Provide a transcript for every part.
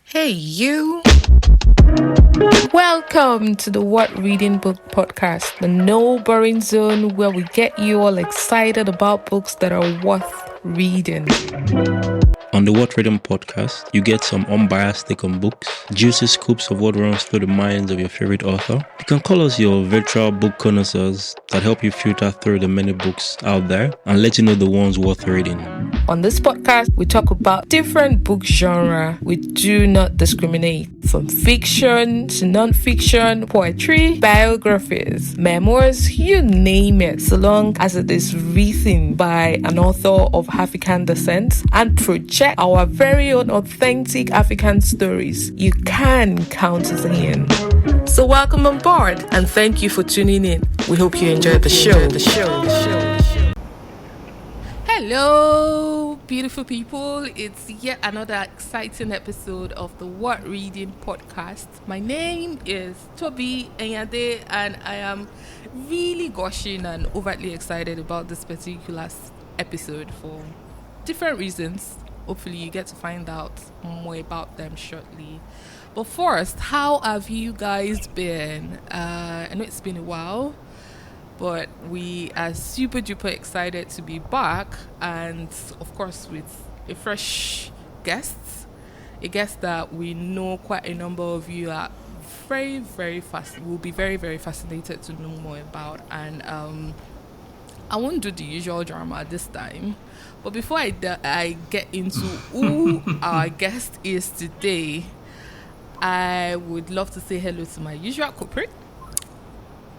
Hey, you. Welcome to the What Reading Book Podcast, the no boring zone where we get you all excited about books that are worth reading. On the What Reading Podcast, you get some unbiased take on books, juicy scoops of what runs through the minds of your favorite author. You can call us your virtual book connoisseurs that help you filter through the many books out there and let you know the ones worth reading. On this podcast, we talk about different book genre. We do not discriminate. From fiction to non-fiction, poetry, biographies, memoirs, you name it, so long as it is written by an author of African descent and project our very own authentic African stories. You can count us in. So welcome on board and thank you for tuning in. We hope you enjoyed the show. Hello, beautiful people. It's yet another exciting episode of the What Reading Podcast. My name is Toby Enyade, and I am really gushing and overtly excited about this particular episode for different reasons. Hopefully you get to find out more about them shortly. But first, how have you guys been? I know it's been a while, but we are super duper excited to be back, and of course with a fresh guest, a guest that we know quite a number of you are will be very, very fascinated to know more about. And I won't do the usual drama this time, but before I get into who our guest is today, I would love to say hello to my usual culprit,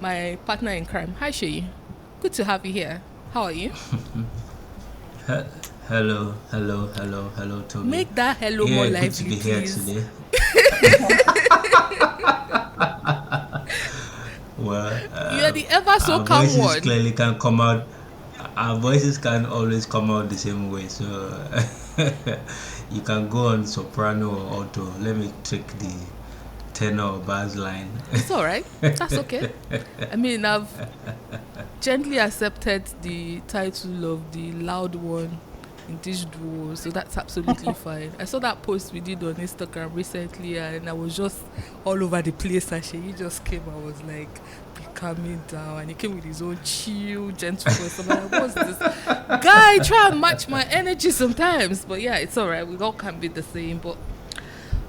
my partner in crime. Hi, Shay. Good to have you here. How are you? Hello, Toby. Make that hello more lively, good to be here today. Well, you're the ever so calm one. one. Clearly can come out. Our voices can't always come out the same way, so you can go on soprano or alto. Let me take the tenor or bass line. It's all right. That's okay. I mean, I've gently accepted the title of the loud one in this duo, so that's absolutely fine. I saw that post we did on Instagram recently, and I was just all over the place. Actually, he just came. I was like, "Be calming down," and he came with his own chill, gentle voice. I'm like, "What's this guy? Try and match my energy sometimes." But yeah, it's all right. We all can be the same. But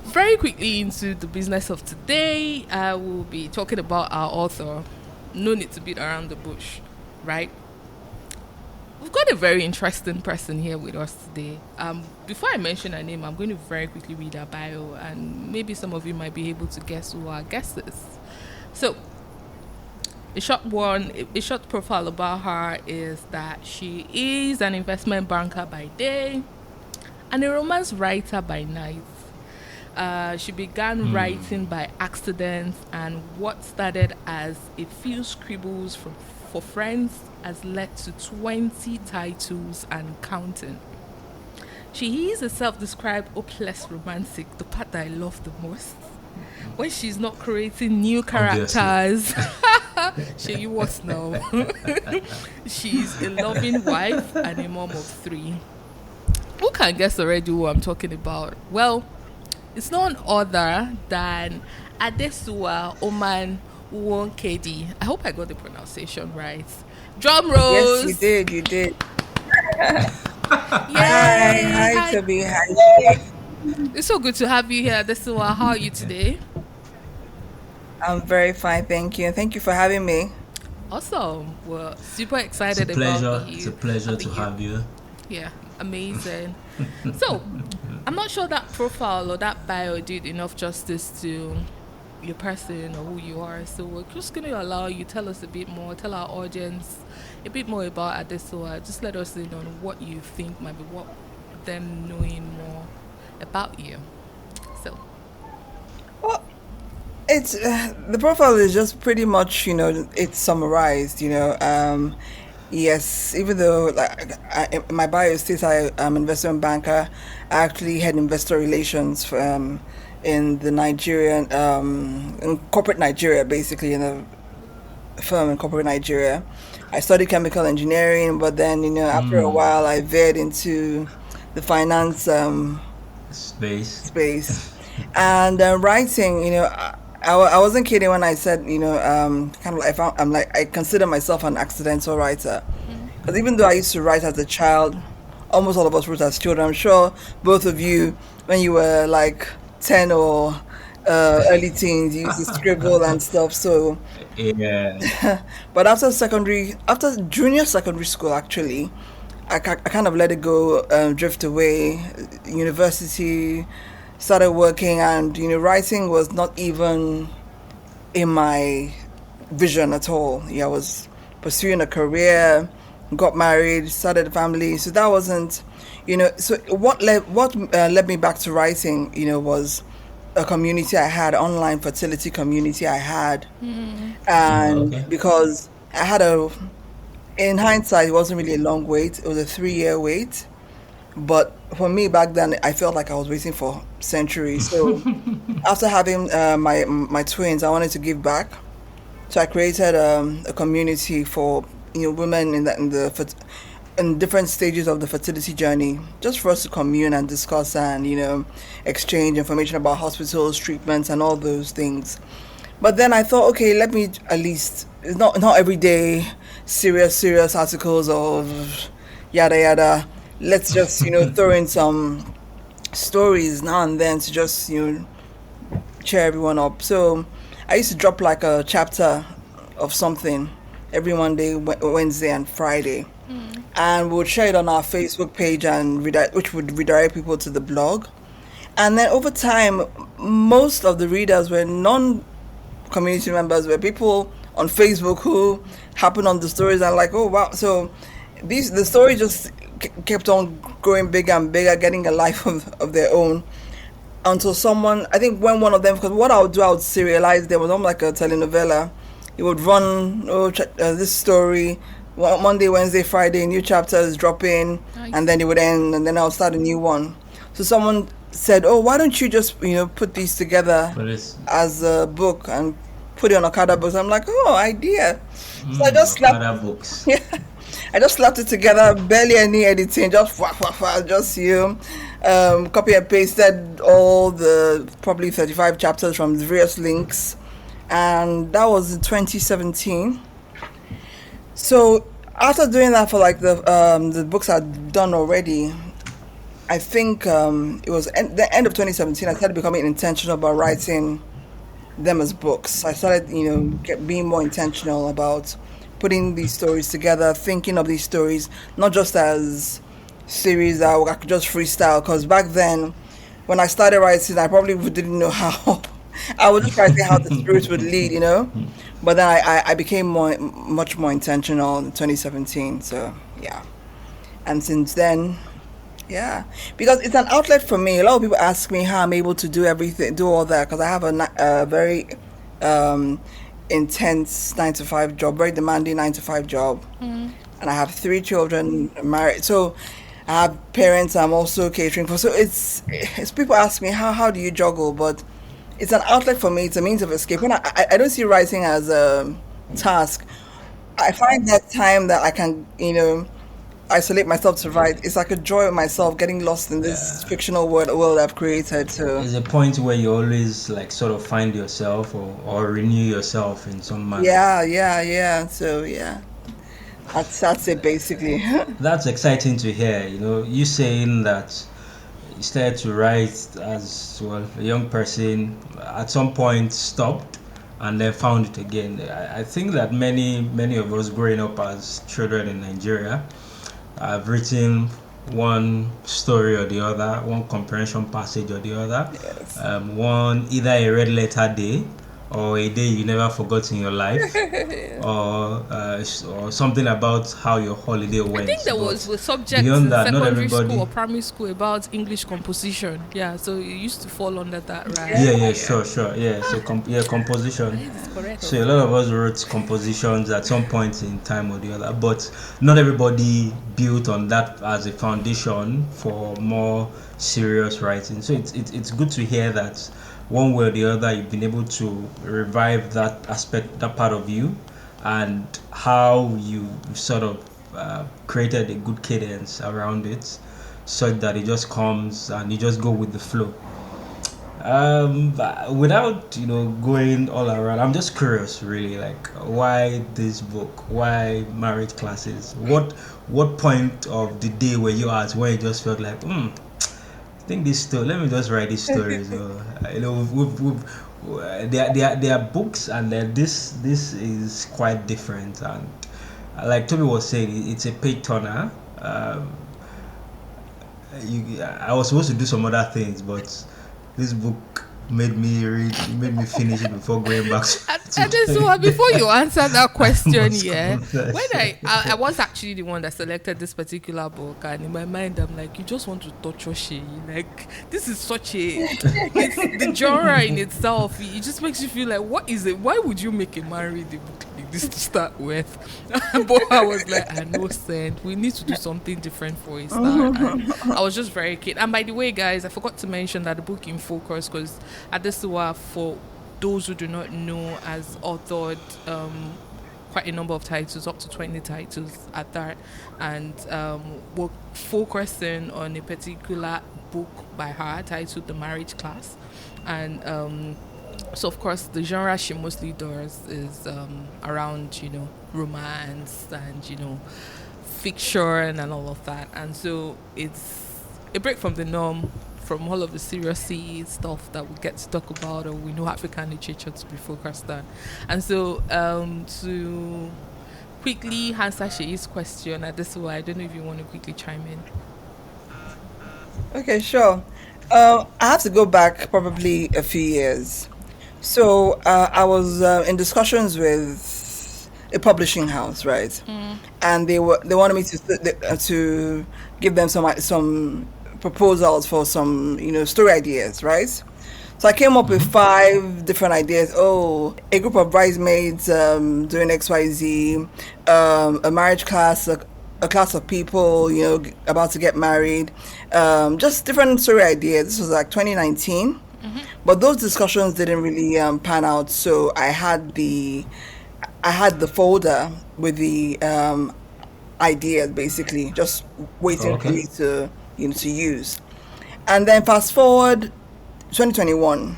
very quickly into the business of today, I will be talking about our author. No need to beat around the bush, right? We've got a very interesting person here with us today. Before I mention her name, I'm going to very quickly read her bio, and maybe some of you might be able to guess who our guest is. So, a short profile about her is that she is an investment banker by day and a romance writer by night. She began writing by accident, and what started as a few scribbles for friends has led to 20 titles and counting. She is a self-described hopeless romantic, the part that I love the most. When she's not creating new characters, she what now? She's a loving wife and a mom of 3. Who can guess already who I'm talking about? Well, it's none other than Adesuwa O'man Nwokedi. I hope I got the pronunciation right. Drum rolls. Yes, you did. Hi, Toby. Hi. It's so good to have you here, Adesuwa. How are you today? I'm very fine, thank you. And thank you for having me. Awesome. We're super excited It's a about pleasure to have you. Yeah, amazing. So, I'm not sure that profile or that bio did enough justice to your person or who you are. So we're just going to allow you tell us a bit more, tell our audience a bit more about Adesuwa. Just let us in on what you think might be what them knowing more about you. So, Well, it's the profile is just pretty much, it's summarized, Yes, even though my bio states I'm an investment banker, I actually had investor relations in the Nigerian, in corporate Nigeria, basically, in a firm in corporate Nigeria. I studied chemical engineering, but then, after a while, I veered into the finance Space. space. And writing, I wasn't kidding when I said, kind of like I consider myself an accidental writer. Because even though I used to write as a child, almost all of us wrote as children. I'm sure both of you, when you were like 10 or early teens, you used to scribble and stuff. So, Yeah. but after junior secondary school, actually, I kind of let it go, drift away. University, started working, and writing was not even in my vision at all. Yeah, I was pursuing a career, got married, started a family, so that wasn't, So what led me back to writing, was a community I had, online fertility community I had, and Okay. because I had in hindsight, it wasn't really a long wait. It was a 3-year wait. But for me back then, I felt like I was waiting for centuries. So after having my twins, I wanted to give back. So I created a community for women in different stages of the fertility journey, just for us to commune and discuss and exchange information about hospitals, treatments, and all those things. But then I thought, okay, let me at least, it's not every day serious articles of yada yada. Let's just throw in some stories now and then to just cheer everyone up. So I used to drop like a chapter of something every Monday, Wednesday, and Friday, and we'll share it on our Facebook page and which would redirect people to the blog. And then over time, most of the readers were non-community members, were people on Facebook who happened on the stories and like, oh wow. So the story just kept on growing bigger and bigger, getting a life of their own, until someone, I think when one of them, because what I would do, I would serialize them. It was almost like a telenovela. It would run, this story, Monday, Wednesday, Friday, new chapters drop in, Nice. and then it would end, and then I'll start a new one. So someone said, oh, why don't you just put these together But it's as a book and put it on Okada books? I'm like, oh, idea. So I just slapped, other books. yeah, I just slapped it together, barely any editing, just just copy and pasted all the probably 35 chapters from the various links, and that was in 2017. So after doing that for like the books I'd done already, I think it was the end of 2017. I started becoming intentional about writing them as books. I started, being more intentional about putting these stories together, thinking of these stories not just as series that I could just freestyle. Because back then, when I started writing, I probably didn't know how. I was just writing how the stories would lead. But then I became much more intentional in 2017. So yeah, and since then. Yeah, because it's an outlet for me. A lot of people ask me how I'm able to do all that, because I have a very intense 9 to 5 job, very demanding 9 to 5 job, and I have 3 children, married. So I have parents I'm also catering for. So it's people ask me how do you juggle, but it's an outlet for me. It's a means of escape. When I don't see writing as a task. I find that time that I can isolate myself to write. It's like a joy of myself getting lost in this fictional world I've created. So There's a point where you always like sort of find yourself or renew yourself in some manner. yeah. So yeah, that's it basically. That's exciting to hear. You saying that you started to write as well a young person, at some point stopped and then found it again. I think that many of us growing up as children in Nigeria, I've written one story or the other, one comprehension passage or the other, Yes. one either a red letter day or a day you never forgot in your life, or something about how your holiday went. I think there But was a subject in beyond that, not secondary everybody. school or primary school about English composition. Yeah, so it used to fall under that, right? Yeah, sure. Yeah, so composition. It's correct. So a lot of us wrote compositions at some point in time or the other, but not everybody built on that as a foundation for more serious writing. So it's good to hear that one way or the other you've been able to revive that aspect, that part of you, and how you sort of created a good cadence around it, such that it just comes and you just go with the flow. But without going all around, I'm just curious, really, like why this book, why marriage classes? What point of the day were you at where you just felt like, I think this story. Let me just write this story. So there are books, and this is quite different. And like Toby was saying, it's a page turner. I was supposed to do some other things, but this book made me finish it before going back So before you answer that question, Most yeah, conversation. when I was actually the one that selected this particular book, and in my mind I'm like, you just want to torture she, like this is such a it's the genre in itself. It just makes you feel like, what is it? Why would you make a man read a book like this to start with? But I was like, I know, send. We need to do something different for a start. And I was just very keen. And by the way, guys, I forgot to mention that the book in focus, because Adesuwa, for those who do not know, has authored quite a number of titles, up to 20 titles at that, and we're focusing on a particular book by her titled The Marriage Class. And so of course the genre she mostly does is around romance and fiction and all of that. And so it's a break from the norm, from all of the seriously stuff that we get to talk about, or we know African literature to be focused on. And so to quickly answer Shei's question at this way, I don't know if you want to quickly chime in. Okay, sure. I have to go back probably a few years. So I was in discussions with a publishing house, right? And they wanted me to give them some proposals for some story ideas, right? So I came up with 5 different ideas. Oh, a group of bridesmaids doing XYZ, a marriage class, a class of people, about to get married, just different story ideas. This was like 2019, but those discussions didn't really pan out. So I had the folder with the ideas, basically, just waiting for Okay. me to to use. And then fast forward 2021,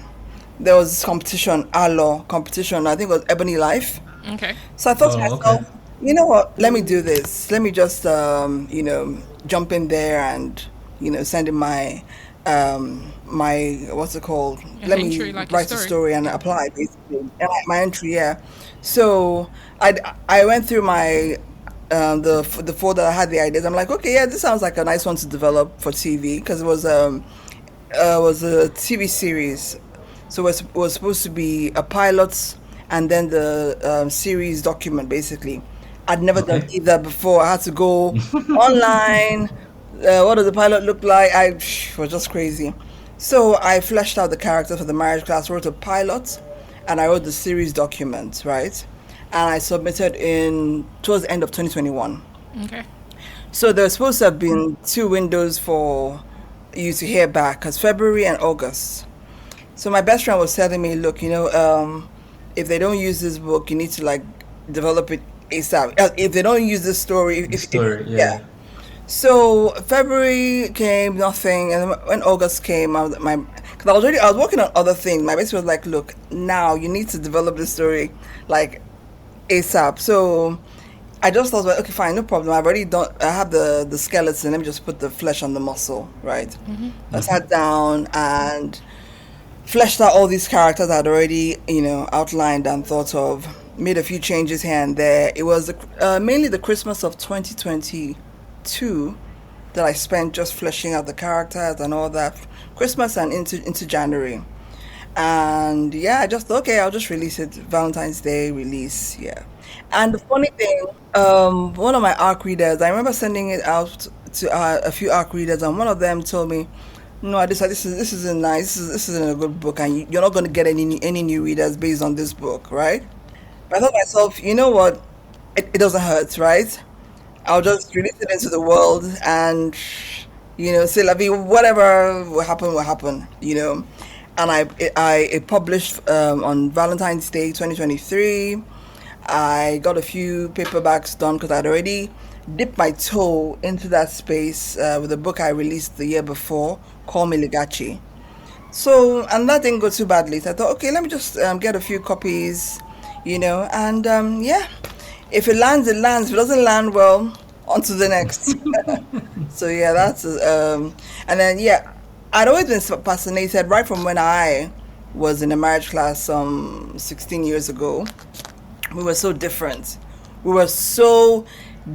there was this competition, law competition. I think it was Ebony Life. Okay. So I thought to Oh, okay. myself, you know what? Let me do this. Let me just, jump in there and, send in my, my what's it called? Your Let entry, me like a write a story. story and apply, basically. And my entry, yeah. So I went through my the folder that had the ideas. I'm like, okay, yeah, this sounds like a nice one to develop for TV, because it was a TV series. So it was supposed to be a pilot and then the series document, basically. I'd never done Okay. either before. I had to go online. What does the pilot look like? I was just crazy. So I fleshed out the character for the marriage class, wrote a pilot, and I wrote the series document, right? And I submitted towards the end of 2021. Okay. So there was supposed to have been 2 windows for you to hear back, as February and August. So my best friend was telling me, look, if they don't use this book, you need to like develop it ASAP. If they don't use this story, The story, yeah. yeah. So February came, nothing, and then when August came, because I was working on other things. My best friend was like, look, now you need to develop the story like ASAP. So I just thought, well, okay, fine, no problem. I have the skeleton. Let me just put the flesh on the muscle, right? I sat down and fleshed out all these characters I'd already, outlined and thought of. Made a few changes here and there. It was mainly the Christmas of 2022 that I spent just fleshing out the characters and all that. Christmas and into January. And yeah, I just thought, okay, I'll just release it. Valentine's Day release, yeah. And the funny thing, one of my ARC readers, I remember sending it out to a few ARC readers, and one of them told me, "No, this isn't nice. This isn't a good book, and you're not going to get any new readers based on this book, right?" But I thought to myself, you know what? It doesn't hurt, right? I'll just release it into the world and, say, like, whatever will happen, And it published on Valentine's Day 2023. I got a few paperbacks done because I'd already dipped my toe into that space with a book I released the year before called Miligachi. So, and that didn't go too badly. So I thought, okay, let me just get a few copies, and yeah, if it lands, it lands. If it doesn't land, well, on to the next. So yeah, and then yeah, I'd always been fascinated right from when I was in a marriage class some 16 years ago. We were so different. We were so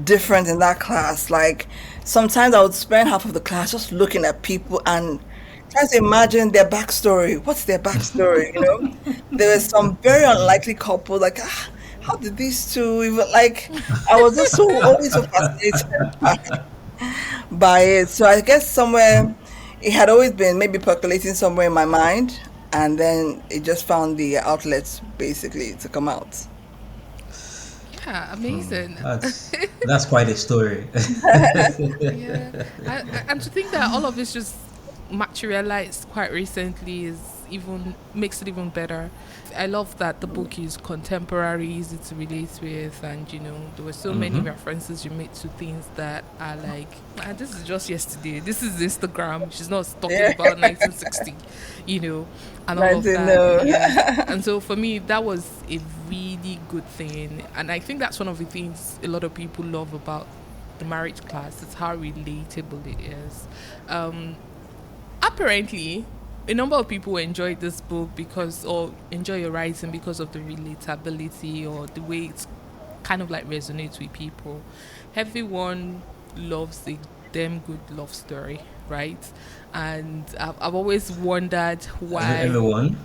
different in that class. Like sometimes I would spend half of the class just looking at people and trying to imagine their backstory. What's their backstory? There was some very unlikely couple. Like, how did these two even like? I was just so always so fascinated by it. So I guess somewhere it had always been maybe percolating somewhere in my mind, and then it just found the outlets basically to come out. Yeah, amazing. That's quite a story. Yeah, and to think that all of this just materialized quite recently is even makes it even better. I love that the book is contemporary, easy to relate with, and there were so many references you made to things that are like, this is just yesterday. This is Instagram. She's not talking about 1960, and all of that. Yeah. And so for me, that was a really good thing, and I think that's one of the things a lot of people love about the marriage class. It's how relatable it is. Apparently, a number of people enjoyed this book or enjoy your writing because of the relatability or the way it's kind of like resonates with people. Everyone loves a damn good love story, right? And I've always wondered why. Everyone.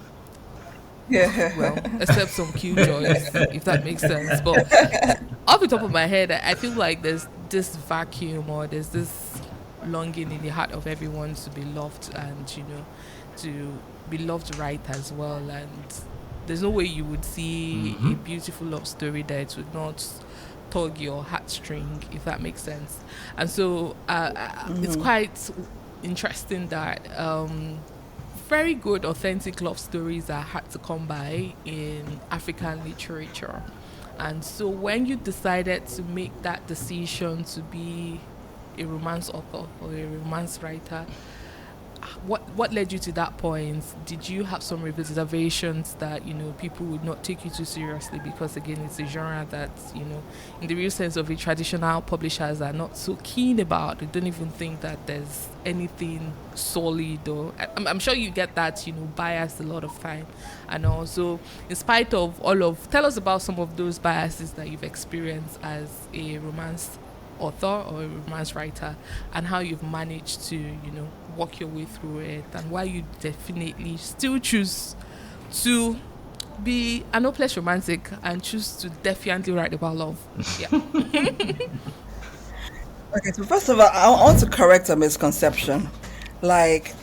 Yeah. Well, except some killjoys, if that makes sense. But off the top of my head, I feel like there's this vacuum or there's this longing in the heart of everyone to be loved and to be loved right as well. And there's no way you would see a beautiful love story that would not tug your heartstring, if that makes sense. And so it's quite interesting that very good authentic love stories are hard to come by in African literature. And so when you decided to make that decision to be a romance author or a romance writer, what led you to that point? Did you have some reservations that people would not take you too seriously because again it's a genre that in the real sense of it, traditional publishers are not so keen about? They don't even think that there's anything solid, or I'm sure you get that bias a lot of time. And also, in spite of tell us about some of those biases that you've experienced as a romance author or a romance writer, and how you've managed to work your way through it, and why you definitely still choose to be an hopeless romantic and choose to definitely write about love. Yeah. Okay, so first of all, I want to correct a misconception. Like,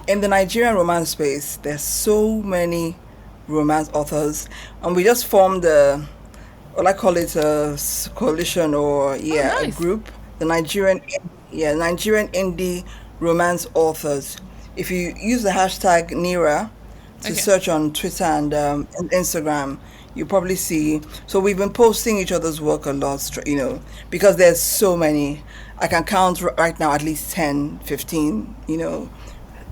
in the Nigerian romance space, there's so many romance authors, and we just formed I call it a coalition or nice. a group, the Nigerian indie romance authors. If you use the hashtag NIRA to search on Twitter and Instagram, you probably see. So we've been posting each other's work a lot, because there's so many. I can count right now at least 10, 15,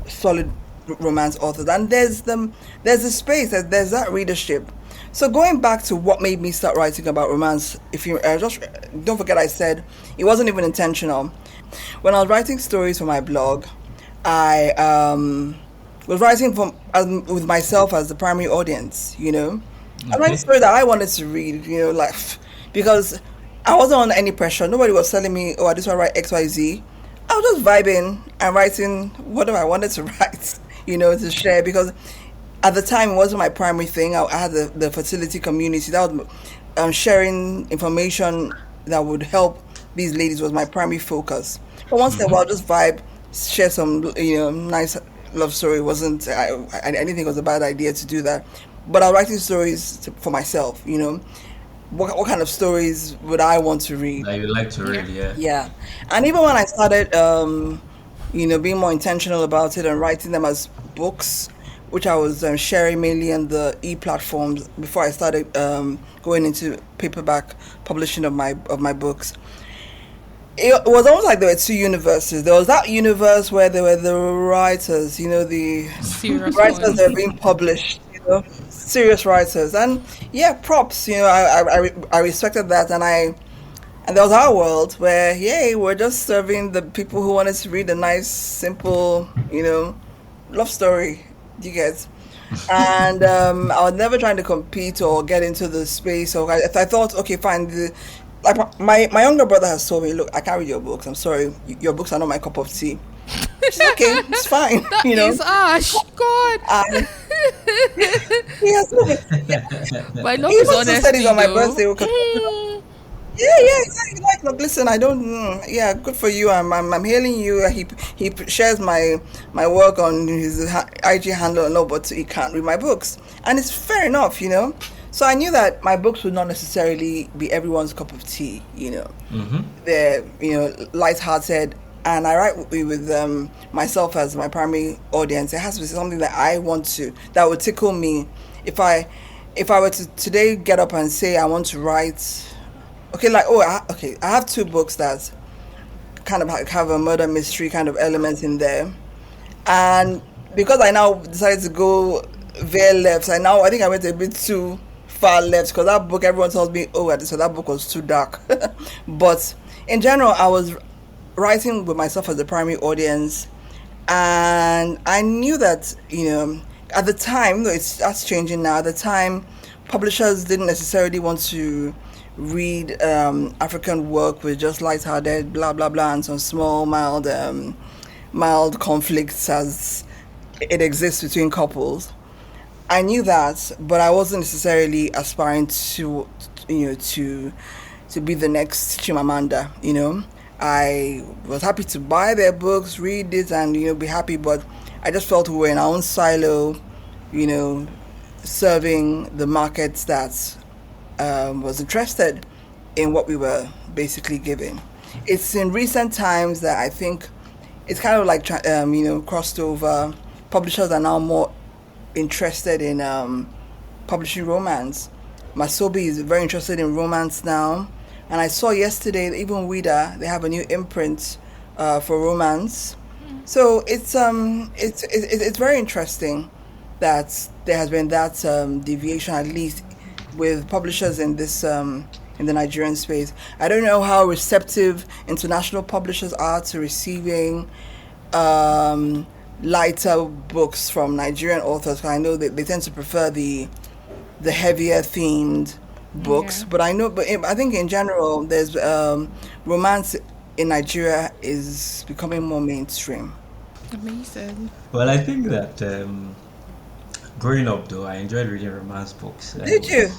solid romance authors. And there's a space, there's that readership. So going back to what made me start writing about romance, if you just don't forget, I said it wasn't even intentional. When I was writing stories for my blog, I was writing with myself as the primary audience. I was writing stories that I wanted to read, because I wasn't under any pressure. Nobody was telling me, "Oh, I just want to write X, Y, Z." I was just vibing and writing whatever I wanted to write, to share, because at the time, it wasn't my primary thing. I had the fertility community. That was sharing information that would help these ladies was my primary focus. But once in a while, just vibe, share some, nice love story. I didn't think it was a bad idea to do that. But I was writing stories for myself, What kind of stories would I want to read? That you like to read, yeah. Yeah. And even when I started, being more intentional about it and writing them as books, which I was sharing mainly on the e-platforms before I started going into paperback publishing of my books. it was almost like there were two universes. There was that universe where there were the writers, the Serious writers one. that are being published, serious writers, and yeah, props. I respected that, and there was our world where we're just serving the people who wanted to read a nice, simple, love story. You get. And I was never trying to compete or get into the space. So I thought, okay, fine. Like my younger brother has told me, look, I can't read your books. I'm sorry, your books are not my cup of tea. She's okay, it's fine. That is Ash. God. He has told me. But I love He his even still said honesty it on my though. birthday. Yeah, exactly. Like, look, listen, I don't. Good for you. I'm hailing you. He shares my work on his IG handle, no, but he can't read my books, and it's fair enough, So I knew that my books would not necessarily be everyone's cup of tea, They're lighthearted, and I write with myself as my primary audience. It has to be something that I want that would tickle me. If I were to today get up and say I want to write. Okay, I have two books that kind of have a murder mystery kind of element in there, and because I now decided to go veer left, I think I went a bit too far left because that book, everyone tells me, so that book was too dark. But in general, I was writing with myself as the primary audience, and I knew that at the time, though that's changing now. At the time, publishers didn't necessarily want to read African work with just lighthearted blah blah blah and some small mild conflicts as it exists between couples. I knew that, but I wasn't necessarily aspiring to be the next Chimamanda. I was happy to buy their books, read it, and be happy, but I just felt we were in our own silo, serving the markets that was interested in what we were basically giving. It's in recent times that I think it's kind of like crossed over. Publishers are now more interested in publishing romance. Masobi is very interested in romance now, and I saw yesterday that even Ouida, they have a new imprint for romance. So it's very interesting that there has been that deviation, at least with publishers in this in the Nigerian space. I don't know how receptive international publishers are to receiving lighter books from Nigerian authors. I know that they tend to prefer the heavier themed books, but I think in general there's romance in Nigeria is becoming more mainstream. Amazing. Well, I think that growing up, though, I enjoyed reading romance books. Did you?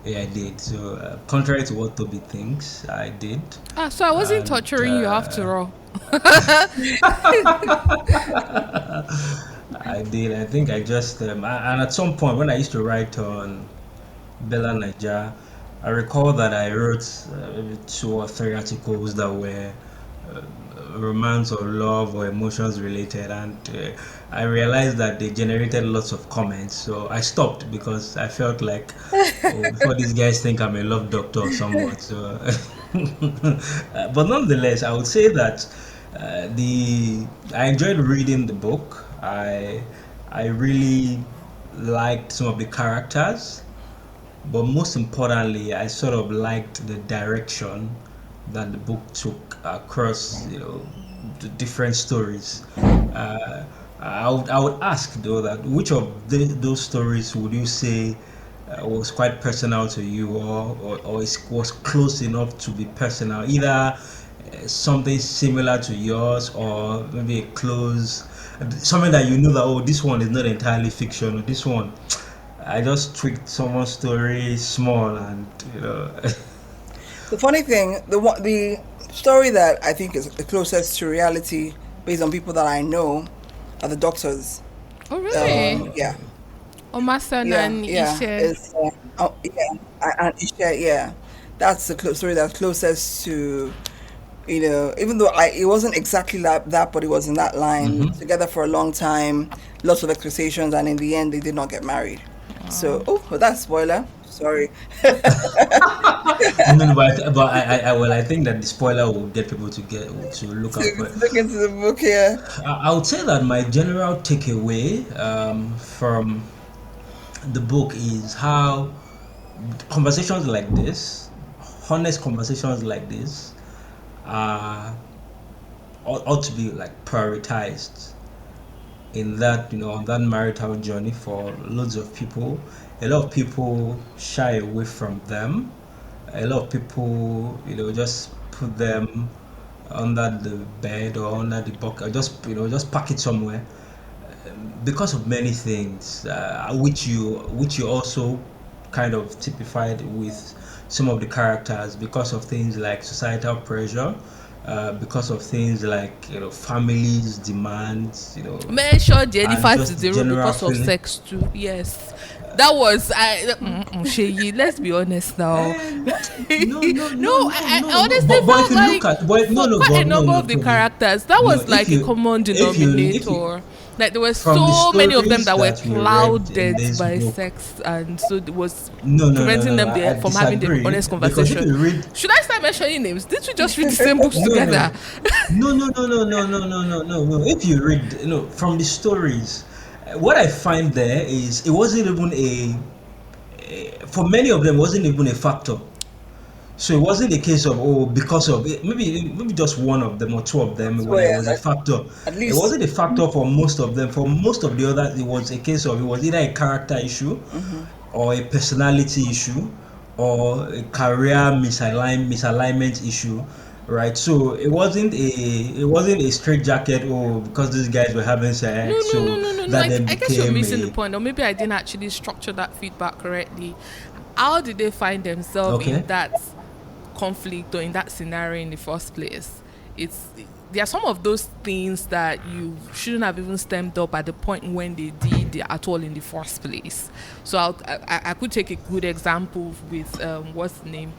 Yeah, I did. So, contrary to what Toby thinks, I did. So I wasn't torturing you after all. I did. I think I just and at some point when I used to write on Bella Niger, I recall that I wrote maybe 2 or 3 articles that were romance or love or emotions related, and I realized that they generated lots of comments, so I stopped because I felt like before these guys think I'm a love doctor or somewhat. So but nonetheless, I would say that I enjoyed reading the book. I really liked some of the characters, but most importantly, I sort of liked the direction that the book took across, the different stories. I would ask though that which of those stories would you say was quite personal to you, or was close enough to be personal, either something similar to yours, or maybe something that you know that this one is not entirely fiction, or this one I just tweaked someone's story small, and The funny thing, the story that I think is the closest to reality, based on people that I know, are the doctors. Oh really? Yeah. Omasan and Ishe. And Ishe, yeah. That's the story that's closest to, even though it wasn't exactly that, but it was in that line. Together for a long time, lots of expectations, and in the end, they did not get married. So, well, that's spoiler. Sorry. No, well, I think that the spoiler will get people to look To out for it. look into the book here. I would say that my general takeaway from the book is how conversations like this, honest conversations like this, ought to be like prioritized in that, on that marital journey for loads of people. A lot of people shy away from them. A lot of people, just put them under the bed or under the bucket, or just pack it somewhere because of many things, which you also kind of typified with some of the characters, because of things like societal pressure, because of things like families demands, Mention the and elephant just is the room general because of feeling. sex too. Yes, that was Sheyi. Let's be honest now. No, I honestly But if felt you look like at, but no, for no, quite a but no, number no, of the Toby. characters, that No, was like a common if you denominator. Like there were from the so many of them stories that were that we read in clouded this by book, sex, and so it was no, preventing them I from having the disagree, honest because if conversation. you read, Should I start mentioning names? Did we just read the same books no, together? no. If you read, from the stories, what I find there is it wasn't even for many of them, it wasn't even a factor. So it wasn't a case of, because of it, maybe just one of them or two of them So, when it yeah, was a factor. at It least. wasn't a factor for most of them. For most of the others, it was a case of, it was either a character issue, or a personality issue, or a career misalignment issue, right? So it wasn't a straight jacket. Oh, because these guys were having No, sex, no, no, so no, no, no. that then I guess you're became missing the a point, or maybe I didn't actually structure that feedback correctly. How did they find themselves okay. in that conflict or in that scenario in the first place? There are some of those things that you shouldn't have even stemmed up at the point when they did at all in the first place. So I could take a good example with what's the name?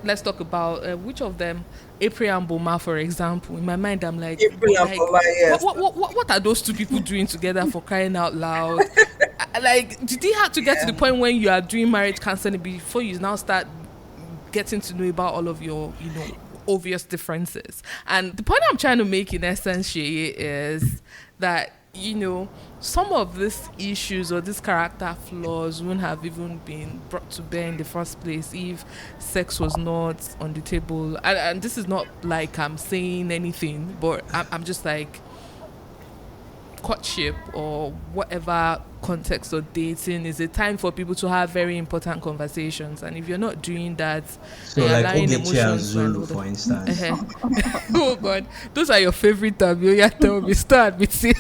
Let's talk about which of them, April and Boma, for example. In my mind, I'm like, April and Boma, yes. what are those two people doing together, for crying out loud? Like, did they have to get to the point when you are doing marriage counseling before you now start getting to know about all of your, obvious differences? And the point I'm trying to make in essence, Sheye, is that, some of these issues or these character flaws wouldn't have even been brought to bear in the first place if sex was not on the table. And this is not like I'm saying anything, but I'm just like, courtship or whatever context of dating is a time for people to have very important conversations, and if you're not doing that, So you're like allowing Ogechi and emotions Zulu, for instance. oh god, those are your favorite terms. You tell me, start with it.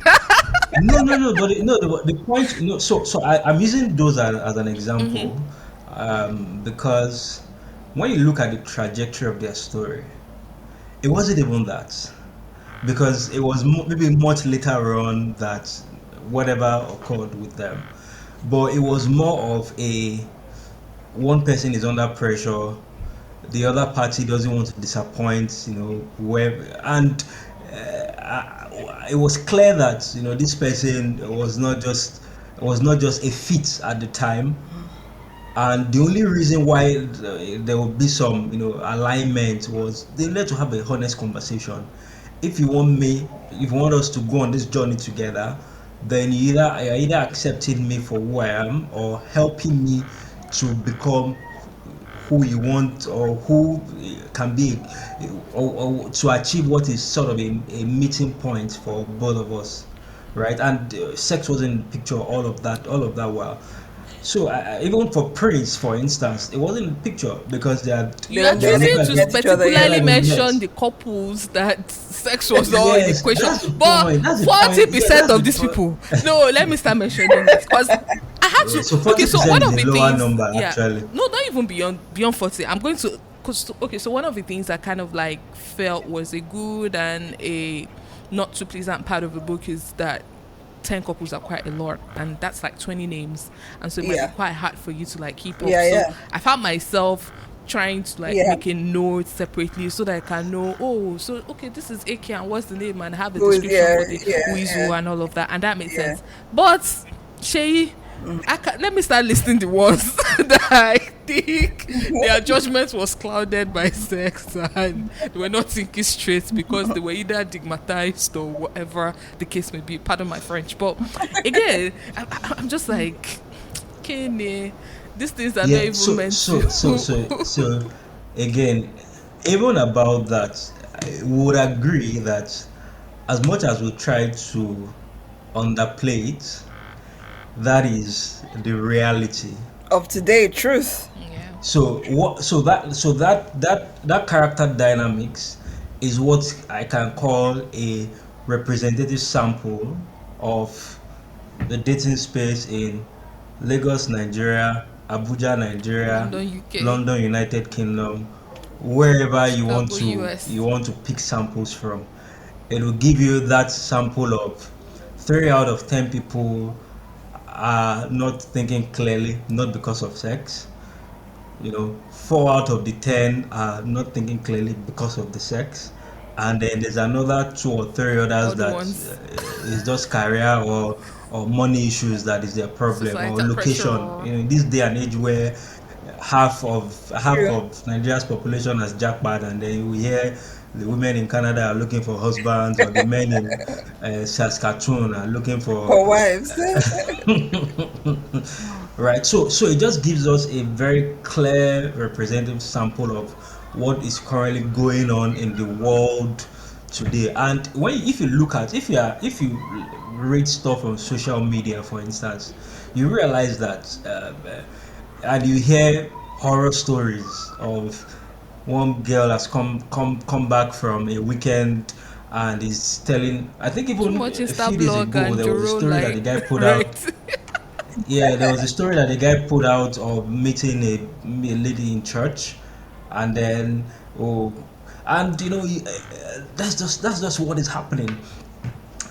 No, but the point, so I'm using those as an example, because when you look at the trajectory of their story, it wasn't even that, because it was maybe much later on that whatever occurred with them, but it was more of one person is under pressure, the other party doesn't want to disappoint, and it was clear that this person was not just a fit at the time, and the only reason why there would be some alignment was they need to have a honest conversation. If you want us to go on this journey together, then you're either accepting me for who I am or helping me to become who you want, or who can be, or to achieve what is sort of a meeting point for both of us, right? And sex was in the picture, all of that while. So even for Prince, for instance, it wasn't in the picture because they are You are They choosing never to get each other, yeah. particularly Like, mention yes. the couples that sex was all in the Yes, equation, that's the but point, that's the point. 40% That's of the these point. people. No, let me start mentioning this because I had to. So Okay, so 40% one is of a the lower things, number, yeah, actually. no, not even beyond 40. I'm going to. Okay, so one of the things I kind of like felt was a good and a not too pleasant part of the book is that 10 couples are quite a lot, and that's like 20 names, and so it might Yeah. be quite hard for you to like keep up. Yeah, So yeah. I found myself trying to like Yeah. make a note separately so that I can know, so okay, this is AK and what's the name, and have a Who is- description yeah, for the yeah, who is yeah. who and all of that, and that makes Yeah. sense. But Shay, Let me start listing the ones that I think their judgment was clouded by sex and they were not thinking straight because they were either stigmatized or whatever the case may be. Pardon my French. But again, I'm just like, Kenny, these things are not even meant to. So again, even about that, I would agree that as much as we try to underplay it, that is the reality. Of today, truth. Yeah. So that character dynamics is what I can call a representative sample of the dating space in Lagos, Nigeria, Abuja, Nigeria, London, UK, London, United Kingdom, wherever Chicago, US. you want to pick samples from. It will give you that sample of 3 out of 10 people are not thinking clearly, not because of sex. 4 out of the 10 are not thinking clearly because of the sex, and then there's another 2 or 3 others Other that ones, is just career or money issues that is their problem, or societal location. pressure. In this day and age where half True. of Nigeria's population has jackpot, and then we hear the women in Canada are looking for husbands, or the men in Saskatchewan are looking for For wives. right. So it just gives us a very clear representative sample of what is currently going on in the world today. And if you look at if you read stuff on social media, for instance, you realize that and you hear horror stories of one girl has come back from a weekend and is telling, I think Too even much a Insta few days blog ago and there was a Joro, story that the like, guy put out. right? Yeah, there was a story that the guy put out of meeting a lady in church, and then oh, and that's just what is happening,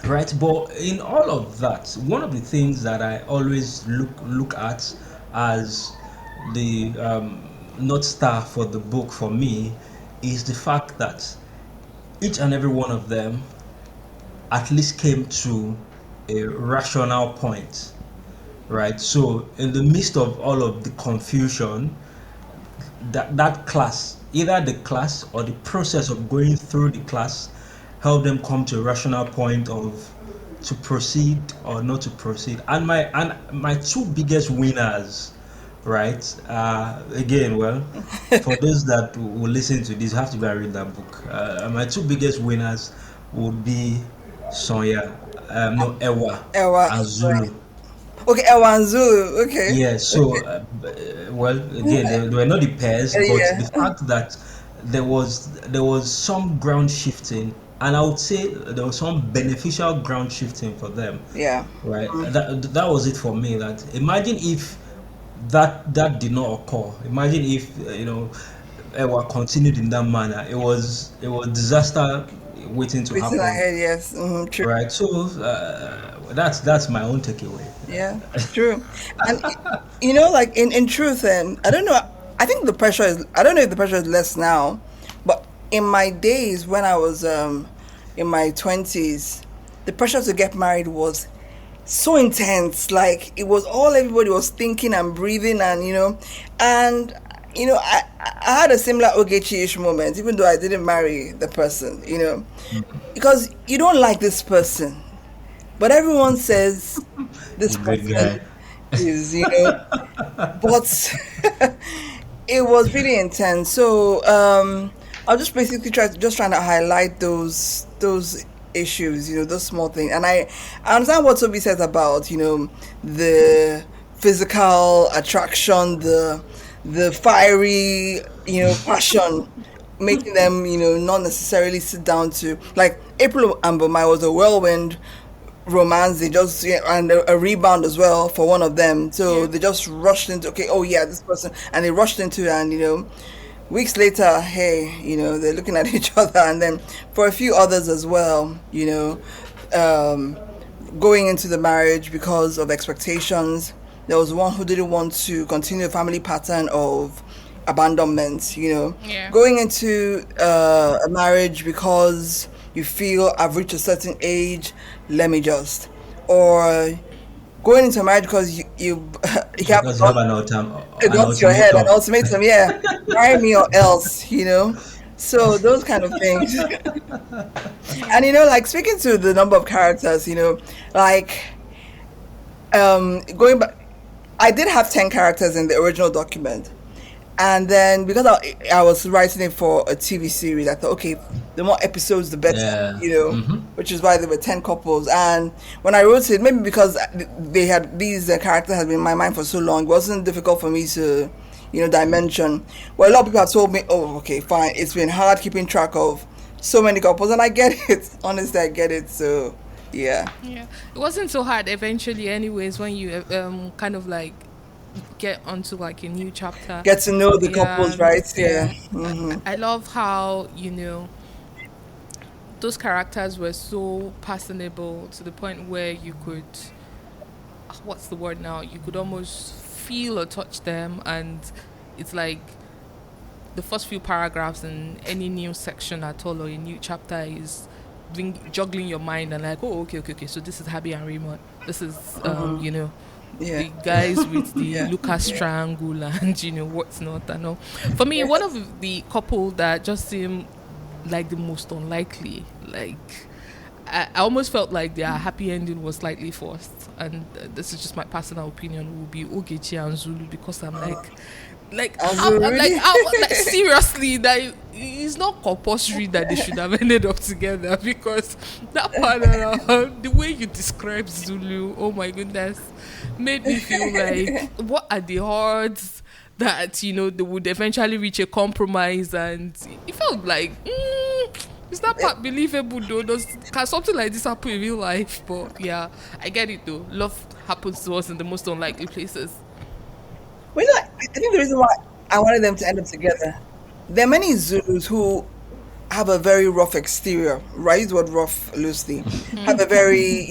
right? But in all of that, one of the things that I always look at as the north star for the book for me is the fact that each and every one of them at least came to a rational point, right? So in the midst of all of the confusion, that class, either the class or the process of going through the class, help them come to a rational point of to proceed or not to proceed. And my two biggest winners, right? Again, well, for those that will listen to this, have to go and read that book. My two biggest winners would be Sonia, no, Ewa Ewa. and Zulu. Okay, Ewanzu. Okay. Yeah, so well, again, they were not the pairs, but the Yeah. fact that there was some ground shifting, and I would say there was some beneficial ground shifting for them, Yeah. right? That was it for me. That imagine if that did not occur. Imagine if Ewa continued in that manner. It was disaster waiting to Written happen, ahead, yes. True. right? So that's my own takeaway. Yeah, true. And like in truth, and I don't know. I think the pressure is. I don't know if the pressure is less now, but in my days when I was in my 20s, the pressure to get married was so intense. Like it was all everybody was thinking and breathing, and I had a similar Ogechi-ish moment, even though I didn't marry the person. Because you don't like this person, but everyone says this He's a good person guy. is, but it was really intense. So I was just basically trying to highlight those issues, those small things. And I understand what Toby says about, the physical attraction, the fiery, passion, making them, not necessarily sit down to, like April and Bomai was a whirlwind romance. They just, and a rebound as well for one of them. So they just rushed into, okay, oh yeah, this person, and they rushed into it, and weeks later, hey, they're looking at each other. And then for a few others as well, going into the marriage because of expectations. There was one who didn't want to continue a family pattern of abandonment, Yeah. going into a marriage because you feel I've reached a certain age, let me just, or going into marriage because you have Because you have it an got to your head, an ultimatum. ultimatum, yeah, marry me or else, So those kind of things. And like speaking to the number of characters, like going back, I did have 10 characters in the original document. And then because I was writing it for a TV series, I thought, okay, the more episodes, the better, Yeah. which is why there were 10 couples. And when I wrote it, maybe because these characters had been in my mind for so long, it wasn't difficult for me to, dimension. Well, a lot of people have told me, oh, okay, fine. It's been hard keeping track of so many couples. And I get it. Honestly, I get it. So, yeah. Yeah, it wasn't so hard eventually anyways when you kind of like get onto like a new chapter. Get to know the Yeah, couples, right? Yeah. I love how those characters were so personable to the point where you could, what's the word now, you could almost feel or touch them, and it's like the first few paragraphs in any new section at all or a new chapter is juggling your mind and like, oh, okay, so this is Happy and Raymond, this is Yeah. the guys with the Lucas triangle and what's not and all. For me, one of the couple that just seemed like the most unlikely, like I almost felt like their happy ending was slightly forced, and this is just my personal opinion, will be Ogechi and Zulu, because I'm like seriously, that it's not compulsory that they should have ended up together, because that part around the way you describe Zulu, oh my goodness, made me feel like, what are the odds that they would eventually reach a compromise? And it felt like, is that part believable though? Can something like this happen in real life? But yeah, I get it though. Love happens to us in the most unlikely places. Well, I think the reason why I wanted them to end up together, there are many Zulus who have a very rough exterior, right? Use the word rough loosely. Have a very,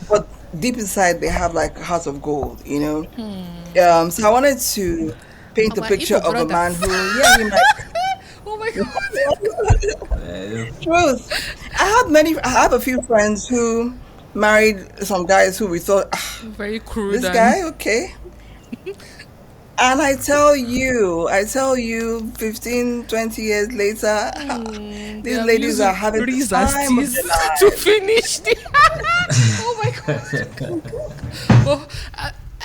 but deep inside they have like a heart of gold, So I wanted to paint a Our picture Igbo of a man brothers. who, he might. Oh my god. Truth. I have a few friends who married some guys who we thought, Very crude. this guy, okay. And I tell you, 15, 20 years later, these ladies are having the time of their lives. to finish the oh my god. Well,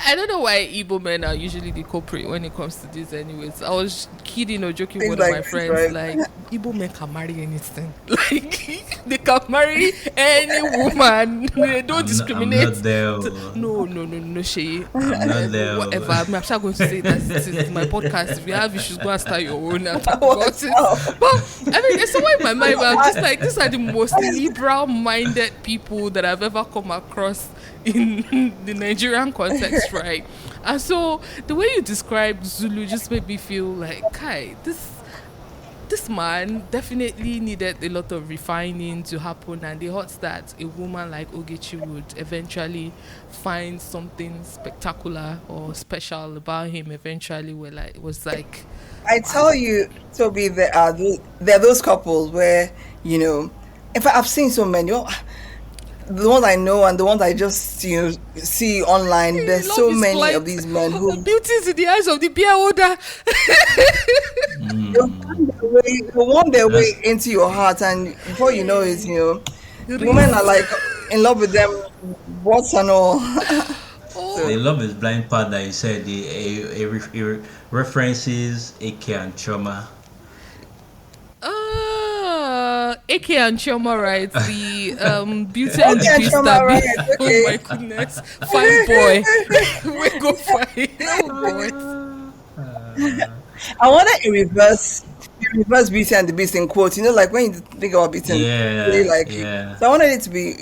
I don't know why Igbo men are usually the culprit when it comes to this anyways. I was kidding or joking with Things one of like my this, friends, right? like, Igbo men can marry anything. Like, they can marry any woman. They don't discriminate. I'm not there. No, Shay. I'm not there. Whatever. I'm not going to say that this is my podcast. If you have issues, go and start your own and talk What? about it. But I mean, it's somewhere in my mind where I'm just like, these are the most liberal-minded people that I've ever come across in the Nigerian context, right? And so the way you described Zulu just made me feel like, Kai, this man definitely needed a lot of refining to happen, and the odds that a woman like Ogechi would eventually find something spectacular or special about him eventually was like, I tell you, Toby, there are those couples where, in fact, I've seen so many. The ones I know and the ones I just see online, there's love so is many like of these men who beauties in the eyes of the beer holder. they'll want their way into your heart, and before you know it, women are like in love with them, what's and all. The love is blind part that you said, the references AK and Choma. AK and Choma, right? The Beauty and the AK and Beast. Choma, right, okay. Oh my goodness, fine boy. We go fine. Oh boy. I wanted a reverse Beauty and the Beast in quotes. Like when you think about Beauty and really like it. So I wanted it to be,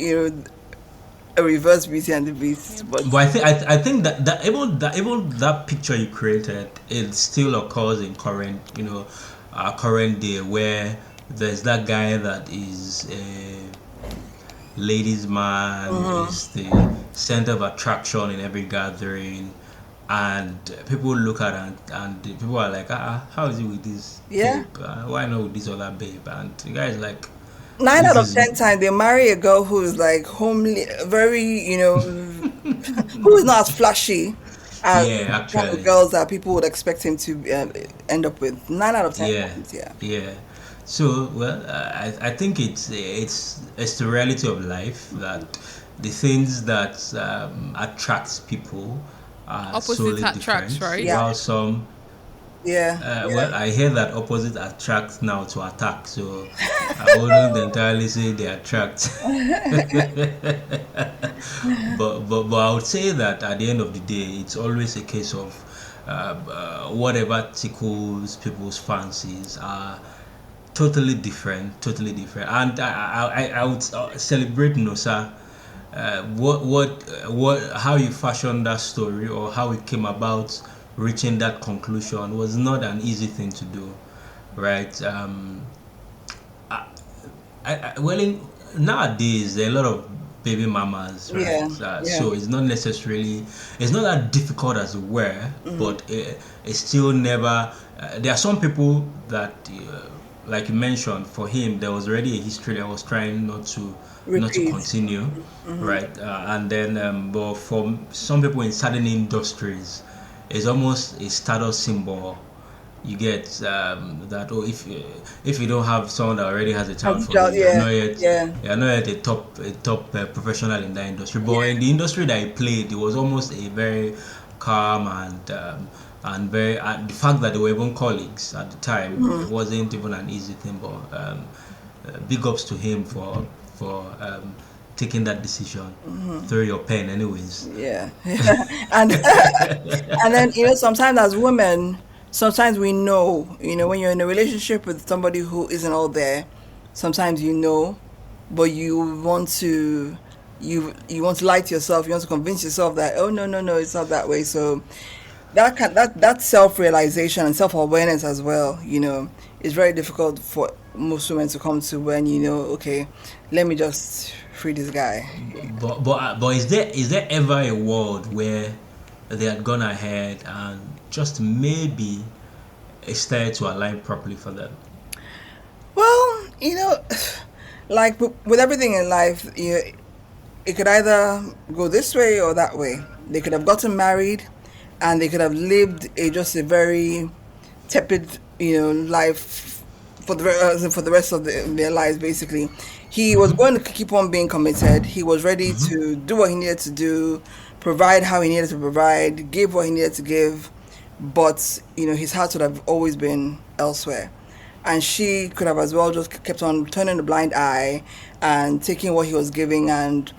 a reverse Beauty and the Beast. But I think that even that picture you created, it still occurs in current day, where there's that guy that is a ladies' man, is the center of attraction in every gathering, and people look at it and people are like, how is he with this babe? Why not with this other babe? And the guy is like, 9 out of 10 times they marry a girl who is like homely, very, who is not as flashy as Yeah, the kind of actually. girls that people would expect him to end up with. 9 out of 10 Yeah, times, yeah. yeah. So, well, I think it's the reality of life that the things that attracts people are Opposite solely attracts, different. right? Yeah, While some, yeah, well, I hear that opposite attract now to attack. So I wouldn't entirely say they attract. But I would say that at the end of the day, it's always a case of whatever tickles people's fancies are totally different. And I would celebrate Nosa. How you fashioned that story or how it came about reaching that conclusion was not an easy thing to do, right? Well, nowadays there are a lot of baby mamas, yeah, right? yeah. So it's not that difficult as it were, but it's still never. There are some people that, like you mentioned, for him there was already a history that was trying not to Repeat. continue, Hmm. right? And then, but for some people in certain industries, it's almost a status symbol. You get that, oh, if you don't have someone that already has a child from you, Yeah, yeah. you're not yet a top professional in that industry. But in the industry that he played, it was almost a very calm and very, and the fact that they were even colleagues at the time, it wasn't even an easy thing. But big ups to him for taking that decision through your pen, anyways. Yeah. And and then sometimes as women, sometimes we know, when you're in a relationship with somebody who isn't all there, sometimes but you want to lie to yourself, you want to convince yourself that, oh, no, no, no, it's not that way. So that self-realization and self-awareness as well, is very difficult for most women to come to when okay, let me just free this guy. But is there ever a world where they had gone ahead and just maybe it started to align properly for them? Well, like with everything in life, it could either go this way or that way. They could have gotten married, and they could have lived just a very tepid, life for the rest of their lives. Basically, he was going to keep on being committed. He was ready to do what he needed to do, provide how he needed to provide, give what he needed to give, but his heart would have always been elsewhere. And she could have as well just kept on turning a blind eye and taking what he was giving and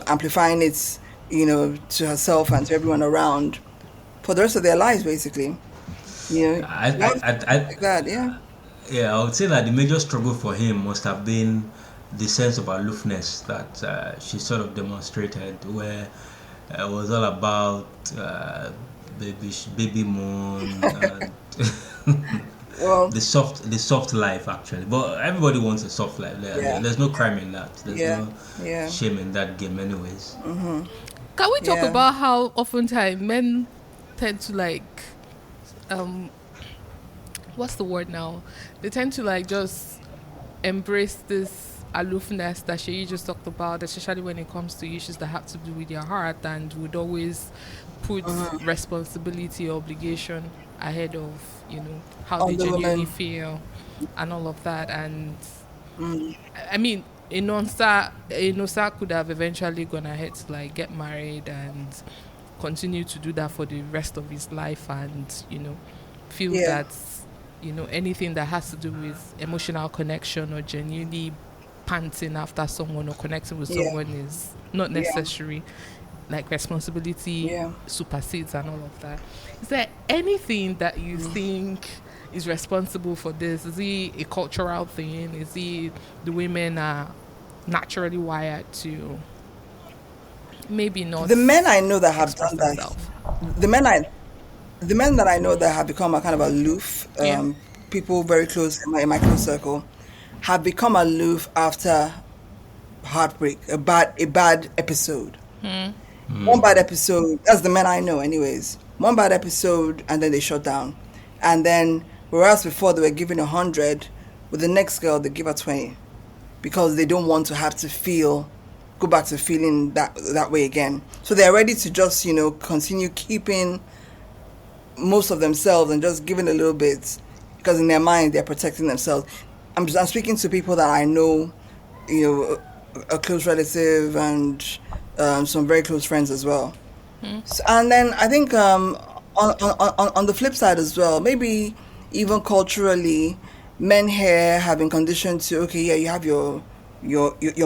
amplifying it to herself and to everyone around for the rest of their lives, basically. I, Life I, I, I, like that, yeah. yeah, I would say that the major struggle for him must have been the sense of aloofness that she sort of demonstrated, where it was all about baby moon and Well, the soft life actually. But everybody wants a soft life. yeah, There's no crime in that. There's yeah, no yeah, shame in that game, anyways. Can we talk yeah, about how oftentimes men tend to um what's the word now? They tend to just embrace this aloofness that she just talked about, especially when it comes to issues that have to do with their heart, and would always put responsibility, obligation ahead of how they on the genuinely woman. feel and all of that. And I mean, Inosa could have eventually gone ahead to get married and continue to do that for the rest of his life, and feel Yeah, that anything that has to do with emotional connection or genuinely panting after someone or connecting with yeah, someone is not yeah, necessary. Like responsibility yeah. supersedes and all of that. Is there anything that you think is responsible for this? Is it a cultural thing? Is it the women are naturally wired to maybe not The men I know that have express done that, themselves? the men I the men that I know that have become a kind of aloof, Yeah. people very close in my close circle, have become aloof after heartbreak, a bad episode. One bad episode. That's the men I know, anyways. One bad episode, and then they shut down. And then, whereas before they were giving 100, with the next girl they give her 20 because they don't want to have to feel go back to feeling that way again. So they're ready to just, continue keeping most of themselves and just giving a little bit, because in their mind they're protecting themselves. I'm speaking to people that I know, a close relative and some very close friends as well. So, and then I think on the flip side as well, maybe even culturally, men here have been conditioned to, okay, yeah, you have your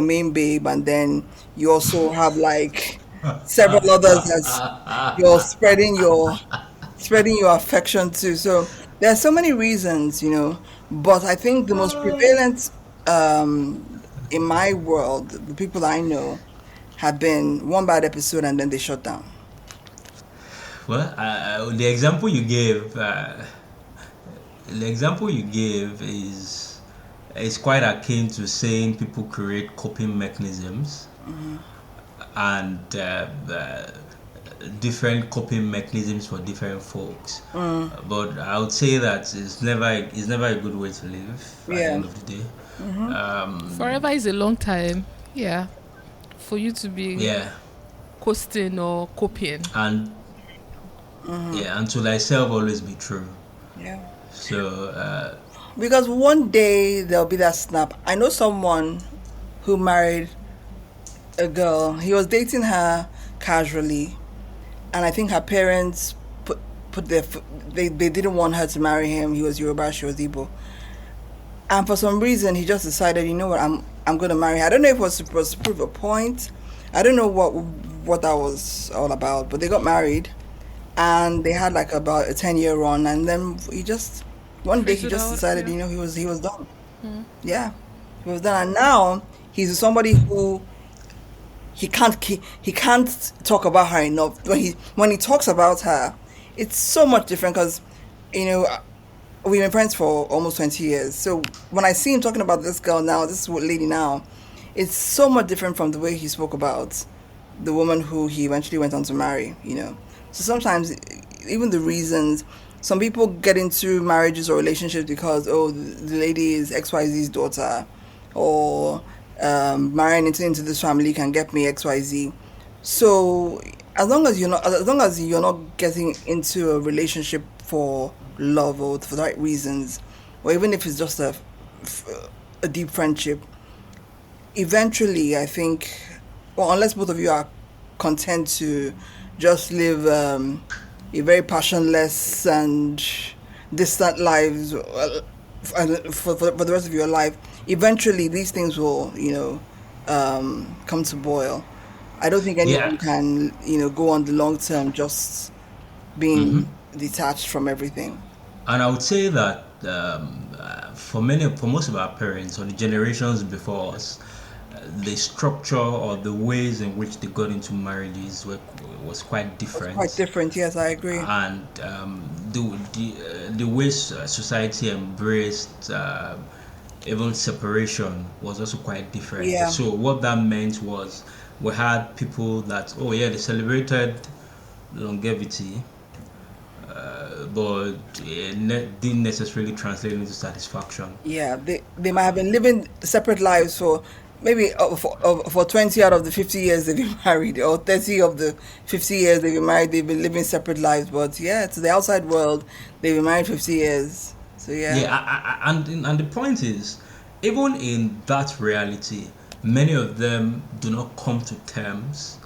main babe, and then you also have like several others that you're spreading your affection to. So there are so many reasons, but I think the most prevalent in my world, the people I know, have been one bad episode and then they shut down. Well, the example you gave is quite akin to saying people create coping mechanisms, and different coping mechanisms for different folks. But I would say that it's never a good way to live at the end of the day. Forever is a long time. Yeah. For you to be coasting or copying. And and to thyself always be true. Yeah. So because one day there'll be that snap. I know someone who married a girl. He was dating her casually, and I think her parents put they didn't want her to marry him. He was Yoruba, she was Igbo, and for some reason he just decided, you know what, I'm going to marry her. I don't know if it was supposed to prove a point. I don't know what that was all about, but they got married, and they had like about a 10-year run, and then one day he just decided, he was done. Yeah, he was done, and now he's somebody who he can't talk about her enough. When he talks about her, it's so much different because, we've been friends for almost 20 years. So when I see him talking about this girl now, this lady now, it's so much different from the way he spoke about the woman who he eventually went on to marry, So sometimes even the reasons, some people get into marriages or relationships because, the lady is XYZ's daughter, or marrying into this family can get me XYZ. So as long as you're not getting into a relationship for love or for the right reasons, or even if it's just a deep friendship, eventually I think, unless both of you are content to just live a very passionless and distant lives for the rest of your life, eventually these things will come to boil. I don't think anyone can go on the long term just being detached from everything. And I would say that for most of our parents or the generations before us, the structure or the ways in which they got into marriages was quite different. Quite different, yes, I agree. And the way society embraced even separation was also quite different. Yeah. So what that meant was we had people that they celebrated longevity, but it didn't necessarily translate into satisfaction. Yeah, they might have been living separate lives for maybe for 20 out of the 50 years they've been married, or 30 of the 50 years they've been married, they've been living separate lives. But to the outside world, they've been married 50 years. So and the point is, even in that reality, many of them do not come to terms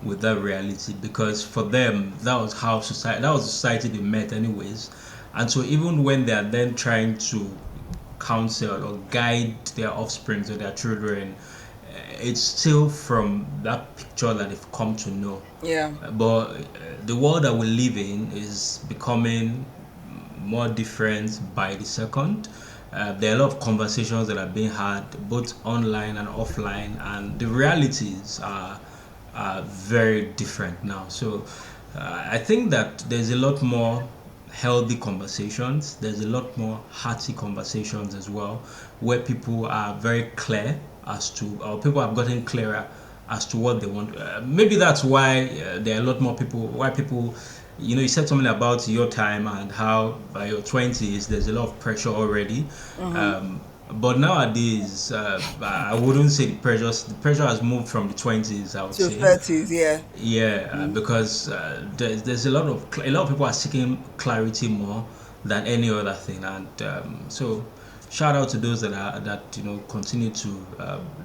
with that reality, because for them that was the society they met anyways. And so even when they are then trying to counsel or guide their offspring or their children, it's still from that picture that they've come to know. But the world that we live in is becoming more different by the second. There are a lot of conversations that are being had both online and offline, and the realities are very different now. So I think that there's a lot more healthy conversations. There's a lot more hearty conversations as well, where people are very clear as to, or people have gotten clearer as to what they want. Maybe that's why there are a lot more people. Why people, you said something about your time and how by your 20s there's a lot of pressure already. But nowadays, I wouldn't say the pressure has moved from the 20s, I would To say. 30s, yeah. Yeah, because there's a lot of people are seeking clarity more than any other thing, and so shout out to those that continue to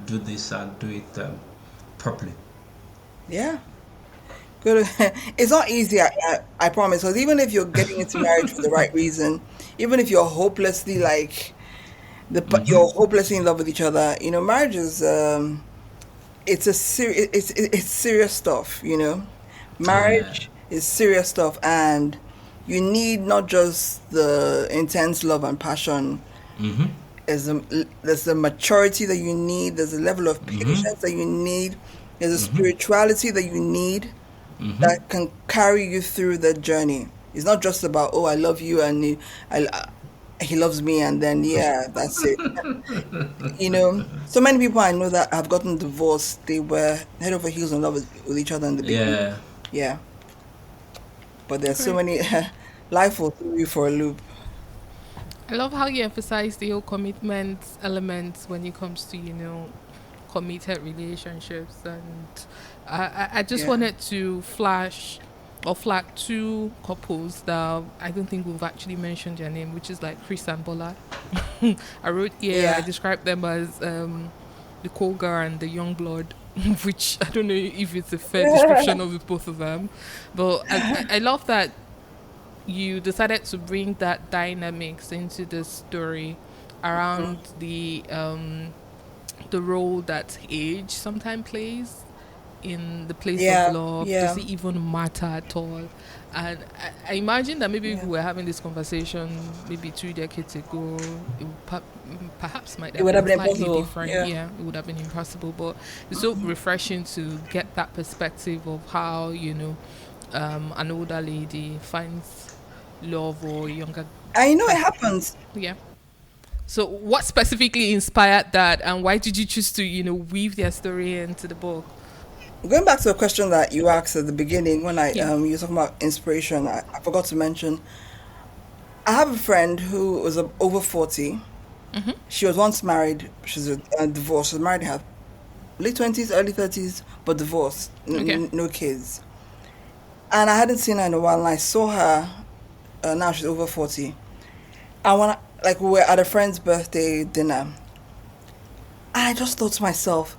do this and do it properly. Yeah. Good. It's not easy, I promise. Because even if you're getting into marriage for the right reason, even if you're hopelessly like Mm-hmm. you're hopelessly in love with each other, marriage is it's serious stuff. Yeah. Marriage is serious stuff, and you need not just the intense love and passion. Mm-hmm. There's a maturity that you need. There's a level of Mm-hmm. patience that you need. There's a Mm-hmm. spirituality that you need Mm-hmm. that can carry you through the journey. It's not just about, oh, I love you and he loves me, and then yeah, that's it. So many people I know that have gotten divorced, they were head over heels in love with each other in the beginning. Yeah. Yeah, but there's so Great. many. Life will throw you for a loop. I love how you emphasize the whole commitment element when it comes to, committed relationships. And I just Yeah, wanted to flash or flag two couples that I don't think we've actually mentioned their name, which is like Chris and Bola. I wrote here, I yeah. described them as the cold girl and the young blood, which I don't know if it's a fair description of the both of them. But I love that you decided to bring that dynamics into the story around the role that age sometimes plays in the place of Yeah, love. Does yeah, it even matter at all? And I imagine that maybe if yeah. we were having this conversation maybe 2 decades ago, it perhaps might It have would been have been slightly impossible. different. Yeah. Yeah, it would have been impossible. But it's so refreshing to get that perspective of how, an older lady finds love or younger I know it person. happens. Yeah. So what specifically inspired that, and why did you choose to, weave their story into the book? Going back to a question that you asked at the beginning when Yeah. you were talking about inspiration, I forgot to mention I have a friend who was over 40. Mm-hmm. She was once married. She's divorced. She was married in her late 20s, early 30s, but divorced, Okay. no kids. And I hadn't seen her in a while, and I saw her. Now she's over 40. And we were at a friend's birthday dinner, I just thought to myself,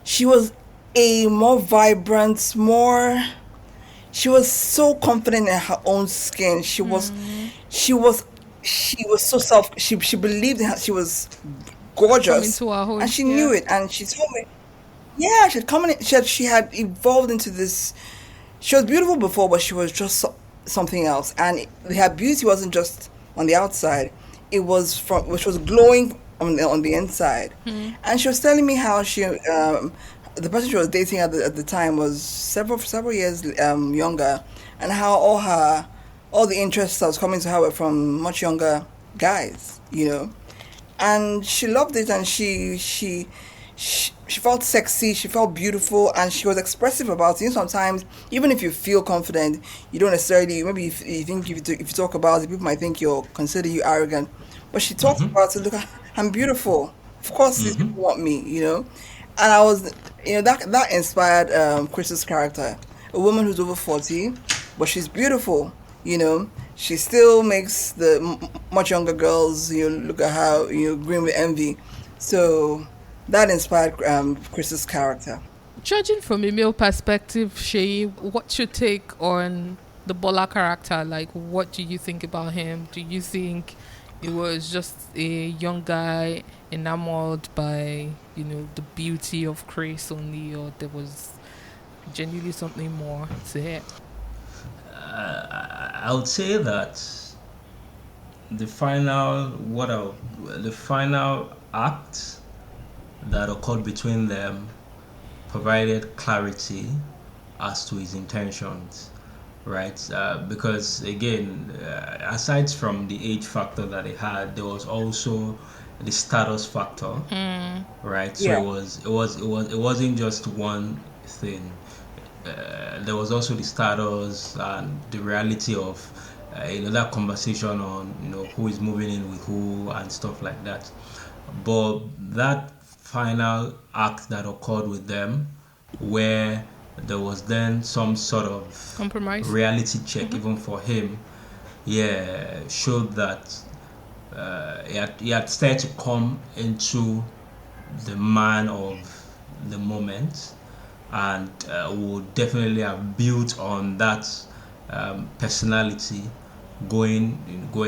she was a more vibrant, more. She was so confident in her own skin. She was, she was so she believed in her, she was Come gorgeous, into our and own. she knew Yeah. it. And she told me, yeah, she had come in, she had evolved into this. She was beautiful before, but she was just something else. And her beauty wasn't just on the outside; it was which was glowing on the inside. Hmm. And she was telling me how the person she was dating at the time was several years younger, and how all the interests that was coming to her were from much younger guys. And she loved it, and she felt sexy, she felt beautiful, and she was expressive about it. Sometimes, even if you feel confident, you don't necessarily, maybe if you think if you talk about it, people might think you're consider you arrogant. But she talks Mm-hmm. about it. Look, I'm beautiful. Of course, these Mm-hmm. people want me. And I was, that inspired Chris's character, a woman who's over 40, but she's beautiful. She still makes the much younger girls, look at her, grin with envy. So that inspired Chris's character. Judging from a male perspective, Shay, what's your take on the Bola character? Like, what do you think about him? Do you think it was just a young guy enamored by, the beauty of Chris only, or there was genuinely something more to it? I would say that the final the final act that occurred between them provided clarity as to his intentions, right? Because again, aside from the age factor that he had, there was also the status factor, Hmm. right? So Yeah. it wasn't just one thing. There was also the status and the reality of that conversation on who is moving in with who and stuff like that. but that final act that occurred with them, where there was then some sort of Compromise. reality check even for him, showed that he had started to come into the man of the moment, and would definitely have built on that personality going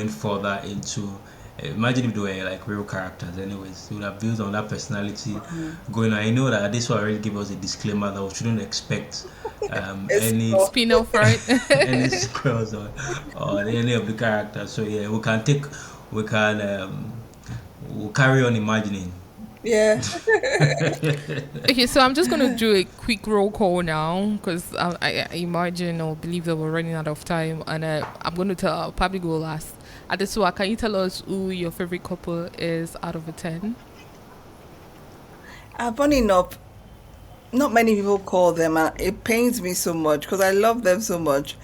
further into. Imagine if they were like real characters, anyways. They would have built on that personality going on. I know that this one already gave us a disclaimer that we shouldn't expect any Spin-off, right? any sequels or any of the characters. So yeah, we'll carry on imagining. Yeah. Okay, so I'm just going to do a quick roll call now because I imagine or believe that we're running out of time, and I'm going to I'll probably go last. Adesuwa, can you tell us who your favorite couple is out of a 10? Funny enough, not many people call them, and it pains me so much because I love them so much.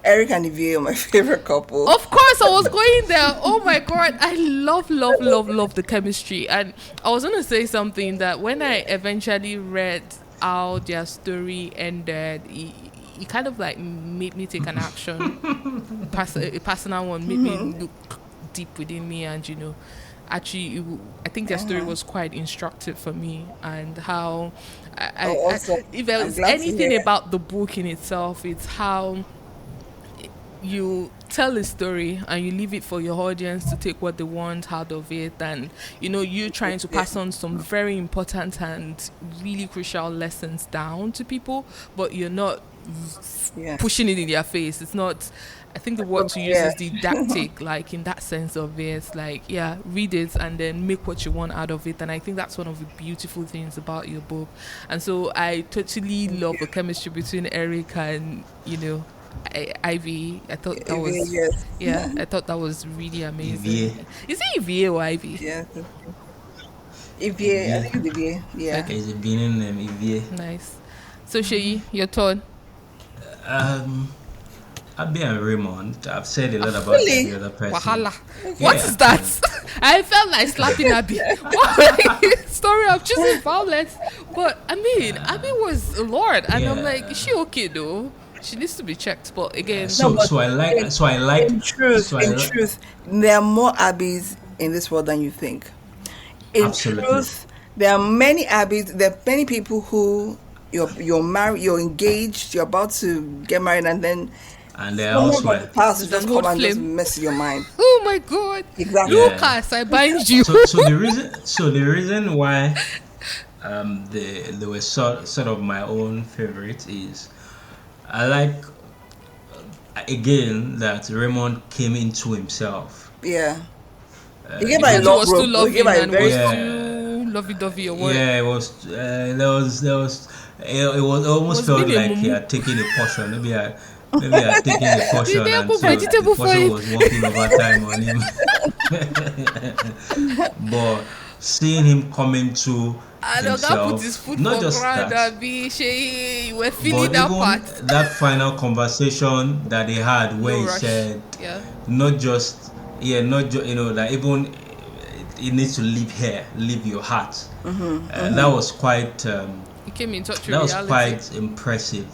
Eric and Evie are my favorite couple. Of course, I was going there. Oh my god, I love the chemistry. And I was going to say something that when I eventually read how their story ended, it kind of like made me take an action, a personal one, made me look deep within me, and actually, I think their story was quite instructive for me, and how if there was anything about the book in itself, it's how you tell a story and you leave it for your audience to take what they want out of it, and you trying to pass on some very important and really crucial lessons down to people, but you're not pushing it in their face. It's not, I think the word to use is didactic, like in that sense of it. It's like, read it and then make what you want out of it. And I think that's one of the beautiful things about your book. And so I totally love the chemistry between Eric and Ivy. I thought that was I thought that was really amazing. Is it Ivy or Ivy? Yeah, Ivy. I think it's Ivy. Yeah. Okay. It's a Benin name, Ivy. Nice. So Sheyi, your turn. Abby and Raymond. I've said a lot about the other person. Wahala. What is that? I felt like slapping Abby. Story of choosing violence. But I mean, Abby was a lord, and I'm like, is she okay though? She needs to be checked, but again. So I like. In truth, there are more Abbeys in this world than you think. In truth, there are many Abbeys. There are many people who you're married, you're engaged, you're about to get married, and they're also the past just come and just mess your mind. Oh my God! Exactly. Lucas, I bind you. So the reason why they were sort of my own favorite is. I like, again, that Raymond came into himself. Yeah. He gave a lot too loving and very too lovey-dovey or what? Yeah, it was. It almost felt like he had taken a portion. Maybe I had taken a portion, and so the portion was working overtime on him. But seeing him coming to himself, put his foot not for just ground, that, you were feeling but that even part. that final conversation that they had, where he said, not just that even it needs to leave your heart. That was quite. He came in touch with that was reality. quite impressive.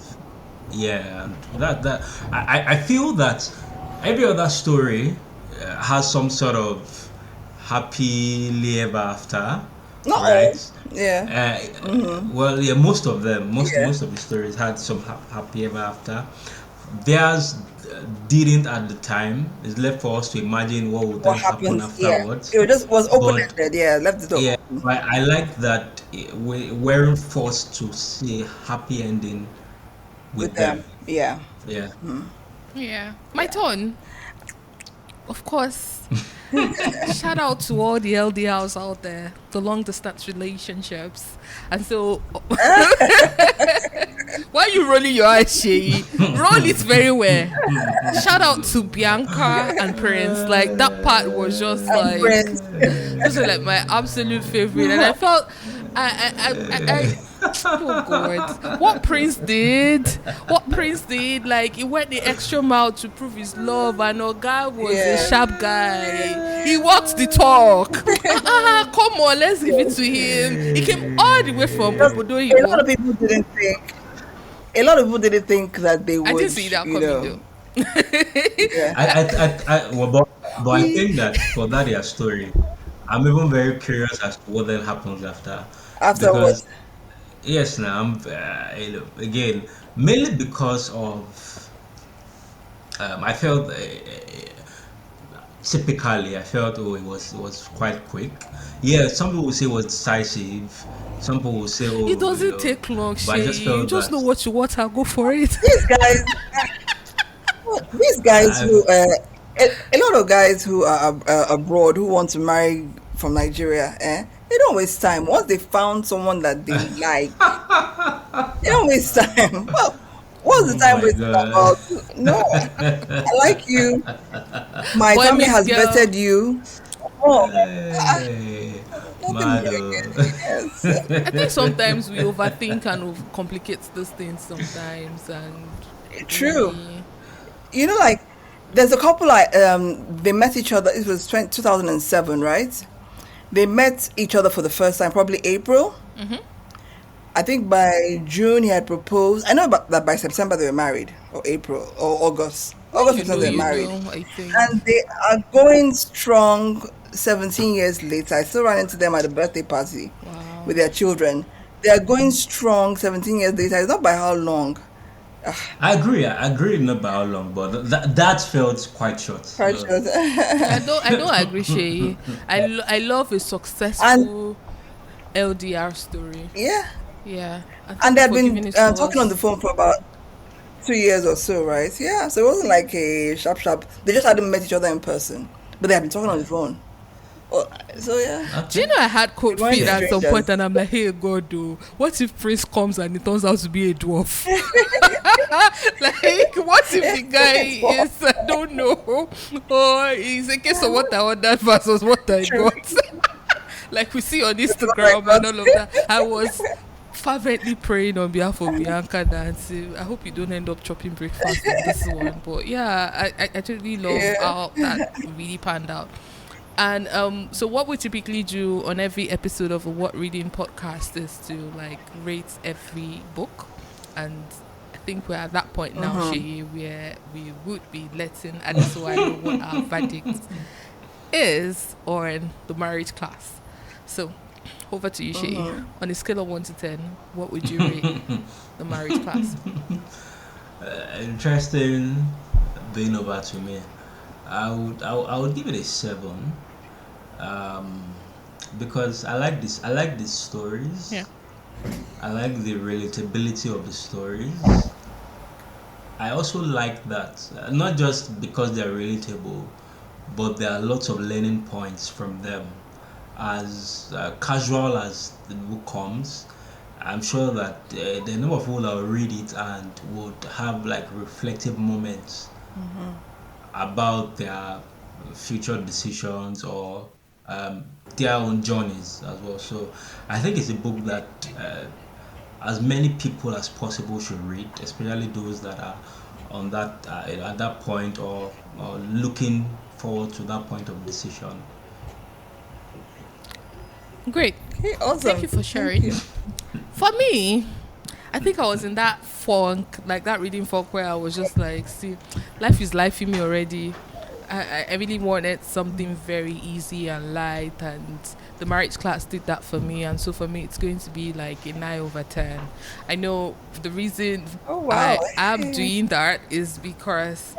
Yeah, and that I feel that every other story has some sort of happily ever after, right? Yeah. Well, yeah, most of them, most of the stories had some happy ever after. Theirs didn't at the time. It's left for us to imagine what would happen afterwards. It just was open-ended. Left it open. Yeah, but I like that we weren't forced to see a happy ending with them. Yeah. Yeah. My turn. Of course. Shout out to all the LDRs out there, the long distance relationships. And so why are you rolling your eyes, Sheyi? Roll it very well. Shout out to Bianca and Prince. Like that part was just like my absolute favorite. And I felt Oh God! What Prince did? Like he went the extra mile to prove his love, and Oga was a sharp guy. He walked the talk. Come on, let's give it to him. He came all the way from Obodo A lot of Ibo. people didn't think. A lot of people didn't think that they would. I didn't see that coming though. Yeah. But I think that for that their story, I'm even very curious as to what then happens after. Afterwards. Because yes, now I'm again mainly because of I felt typically I felt it was quite quick. Yeah, some people will say it was decisive. Some people will say It doesn't take long, but I just Shay. You felt just that know what you want and go for it. These guys who I, a lot of guys who are abroad who want to marry from Nigeria, they don't waste time. Once they found someone that they like, they don't waste time. Well, what's the oh time my wasting god. about? No, I like you. My Boy family meets has girl. vetted you. Oh, Hey, nothing mad. new again. Yes. I think sometimes we overthink and overcomplicate those things sometimes, and True. we, You know, like there's a couple like they met each other. It was 2007, right? They met each other for the first time, probably April. I think by June he had proposed. I know about that by September they were married, or April, or August. August, September they were married. I think. And they are going strong 17 years later. I still ran into them at a birthday party Wow. with their children. They are going strong 17 years later. It's not by how long. I agree not by how long, but that felt quite short. Quite So, short. I don't agree, Shay. I love a successful LDR story. Yeah. Yeah. And And thank they you had for been giving it to talking on the us. phone for about 2 years or so, right? Yeah. So it wasn't like a sharp. They just hadn't met each other in person, but they had been talking on the phone. Oh, so yeah. Do you know I had cold Why feet the at some strangers? point, and I'm like, hey God, do what if Prince comes and it turns out to be a dwarf? Like, what if the guy is, I don't know, or is a case of what I ordered versus what I True. got? Like we see on What I Instagram got. and all of that. I was fervently praying on behalf of Bianca that I hope you don't end up chopping breakfast on this one. But yeah, I actually love Yeah. how that really panned out. And so what we typically do on every episode of a What Reading podcast is to like rate every book, and I think we're at that point now, Shay, where we would be letting Adesuwa know what our verdict is on the marriage class. So over to you, Shay. On a scale of 1 to 10, what would you rate the marriage class? interesting being over to me. I would give it a 7. Because I like this. I like these stories. Yeah. I like the relatability of the stories. I also like that not just because they're relatable, but there are lots of learning points from them. As casual as the book comes, I'm sure that the number of people that will read it and would have like reflective moments about their future decisions or their own journeys as well. So I think it's a book that as many people as possible should read, especially those that are on that at that point or looking forward to that point of decision. Great. Okay, awesome. Thank you for sharing. For me, I think I was in that funk, like that reading funk where I was just like, see, life is lifing me already. I really wanted something very easy and light, and the marriage class did that for me. And so for me, it's going to be like a 9/10. I know the reason Oh, wow. I am doing that is because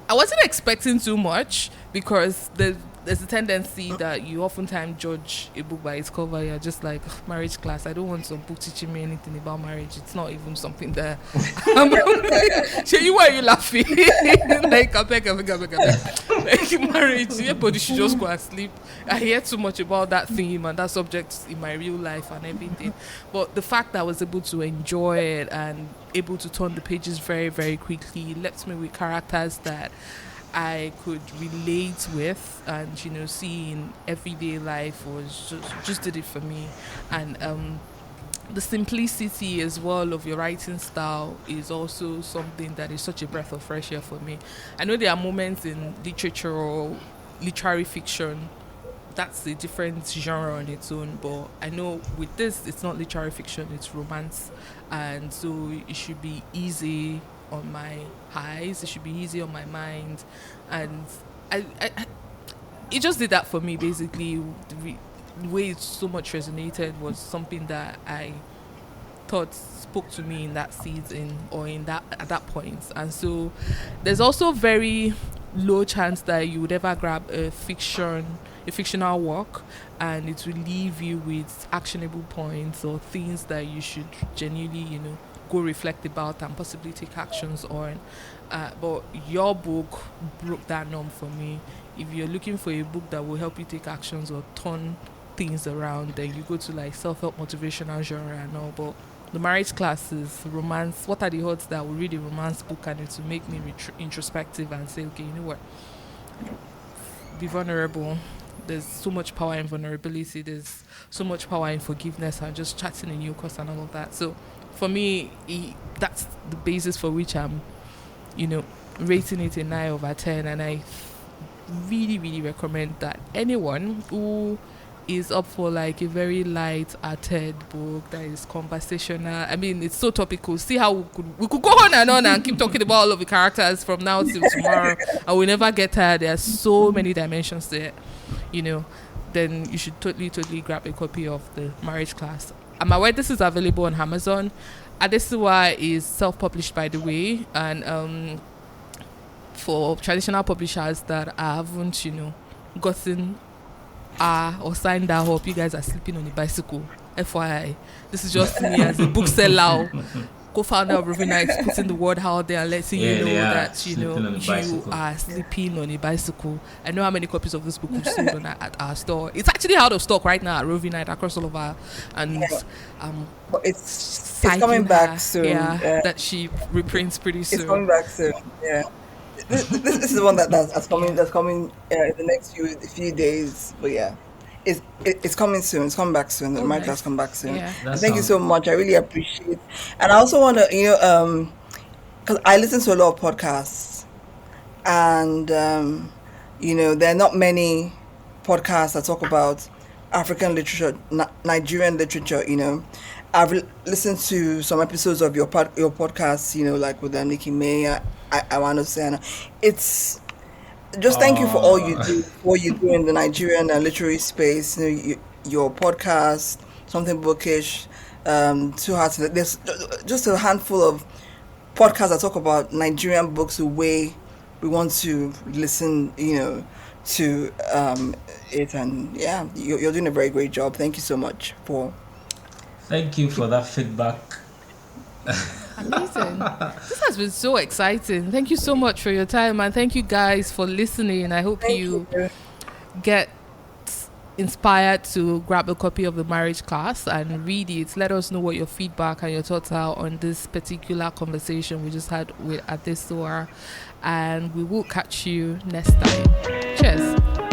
I wasn't expecting too much, because there's a tendency that you oftentimes judge a book by its cover. You're just like, "Ugh, marriage class. I don't want some book teaching me anything about marriage. It's not even something that." Why are you laughing? Like, I beg. Like marriage, everybody should just go and sleep. I hear too much about that theme and that subject in my real life and everything. But the fact that I was able to enjoy it and able to turn the pages very, very quickly left me with characters that I could relate with and, you know, see in everyday life was just did it for me. And the simplicity as well of your writing style is also something that is such a breath of fresh air for me. I know there are moments in literature or literary fiction that's a different genre on its own, but I know with this it's not literary fiction, it's romance, and so it should be easy on my eyes, it should be easy on my mind, and I it just did that for me basically. The way it so much resonated was something that I thought spoke to me in that season or in that at that point. And so there's also very low chance that you would ever grab a fictional work and it will leave you with actionable points or things that you should genuinely, you know, go reflect about and possibly take actions on. But your book broke that norm for me. If you're looking for a book that will help you take actions or turn things around, then you go to like self-help motivational genre and all. But the marriage classes, romance, what are the odds that I will read a romance book and it will make me introspective and say, okay, you know what, be vulnerable. There's so much power in vulnerability, there's so much power in forgiveness and just chatting in your course and all of that. So for me, that's the basis for which I'm, you know, rating it a 9/10. And I really, really recommend that anyone who is up for like a very light-hearted book that is conversational. I mean, it's so topical. See how we could go on and keep talking about all of the characters from now till tomorrow, and we never get tired. There are so many dimensions there, you know. Then you should totally grab a copy of the marriage class. I'm aware this is available on Amazon. Adesuwa is self-published, by the way, and for traditional publishers that I haven't, you know, gotten or signed that up, you guys are sleeping on a bicycle. FYI, this is just me as a bookseller, co-founder of Roving Nights, putting the word out there and letting you know that you are sleeping on a bicycle. I know how many copies of this book we've sold at our store. It's actually out of stock right now at Roving Night across all of our, and but it's coming back soon. That she reprints pretty soon. It's coming back soon. Yeah. This is the one that's coming in the next few days. But yeah, it's coming soon. It's coming back soon. The marriage class come back soon. Yeah. Thank you so much. I really appreciate it. And I also want to, you know, because I listen to a lot of podcasts, and you know, there are not many podcasts that talk about African literature, Nigerian literature. You know, I've listened to some episodes of your podcast. You know, like with Nikki May. I want to say, it's just thank you for all you do, what you do in the Nigerian literary space. You know, your podcast, Something Bookish, Two Hearts. There's just a handful of podcasts that talk about Nigerian books, the way we want to listen, you know, to it. And yeah, you're doing a very great job. Thank you so much Thank you for that feedback. Amazing. This has been so exciting. Thank you so much for your time, and thank you guys for listening. I hope you get inspired to grab a copy of the marriage class and read it. Let us know what your feedback and your thoughts are on this particular conversation we just had with Adesuwa, and we will catch you next time. Cheers.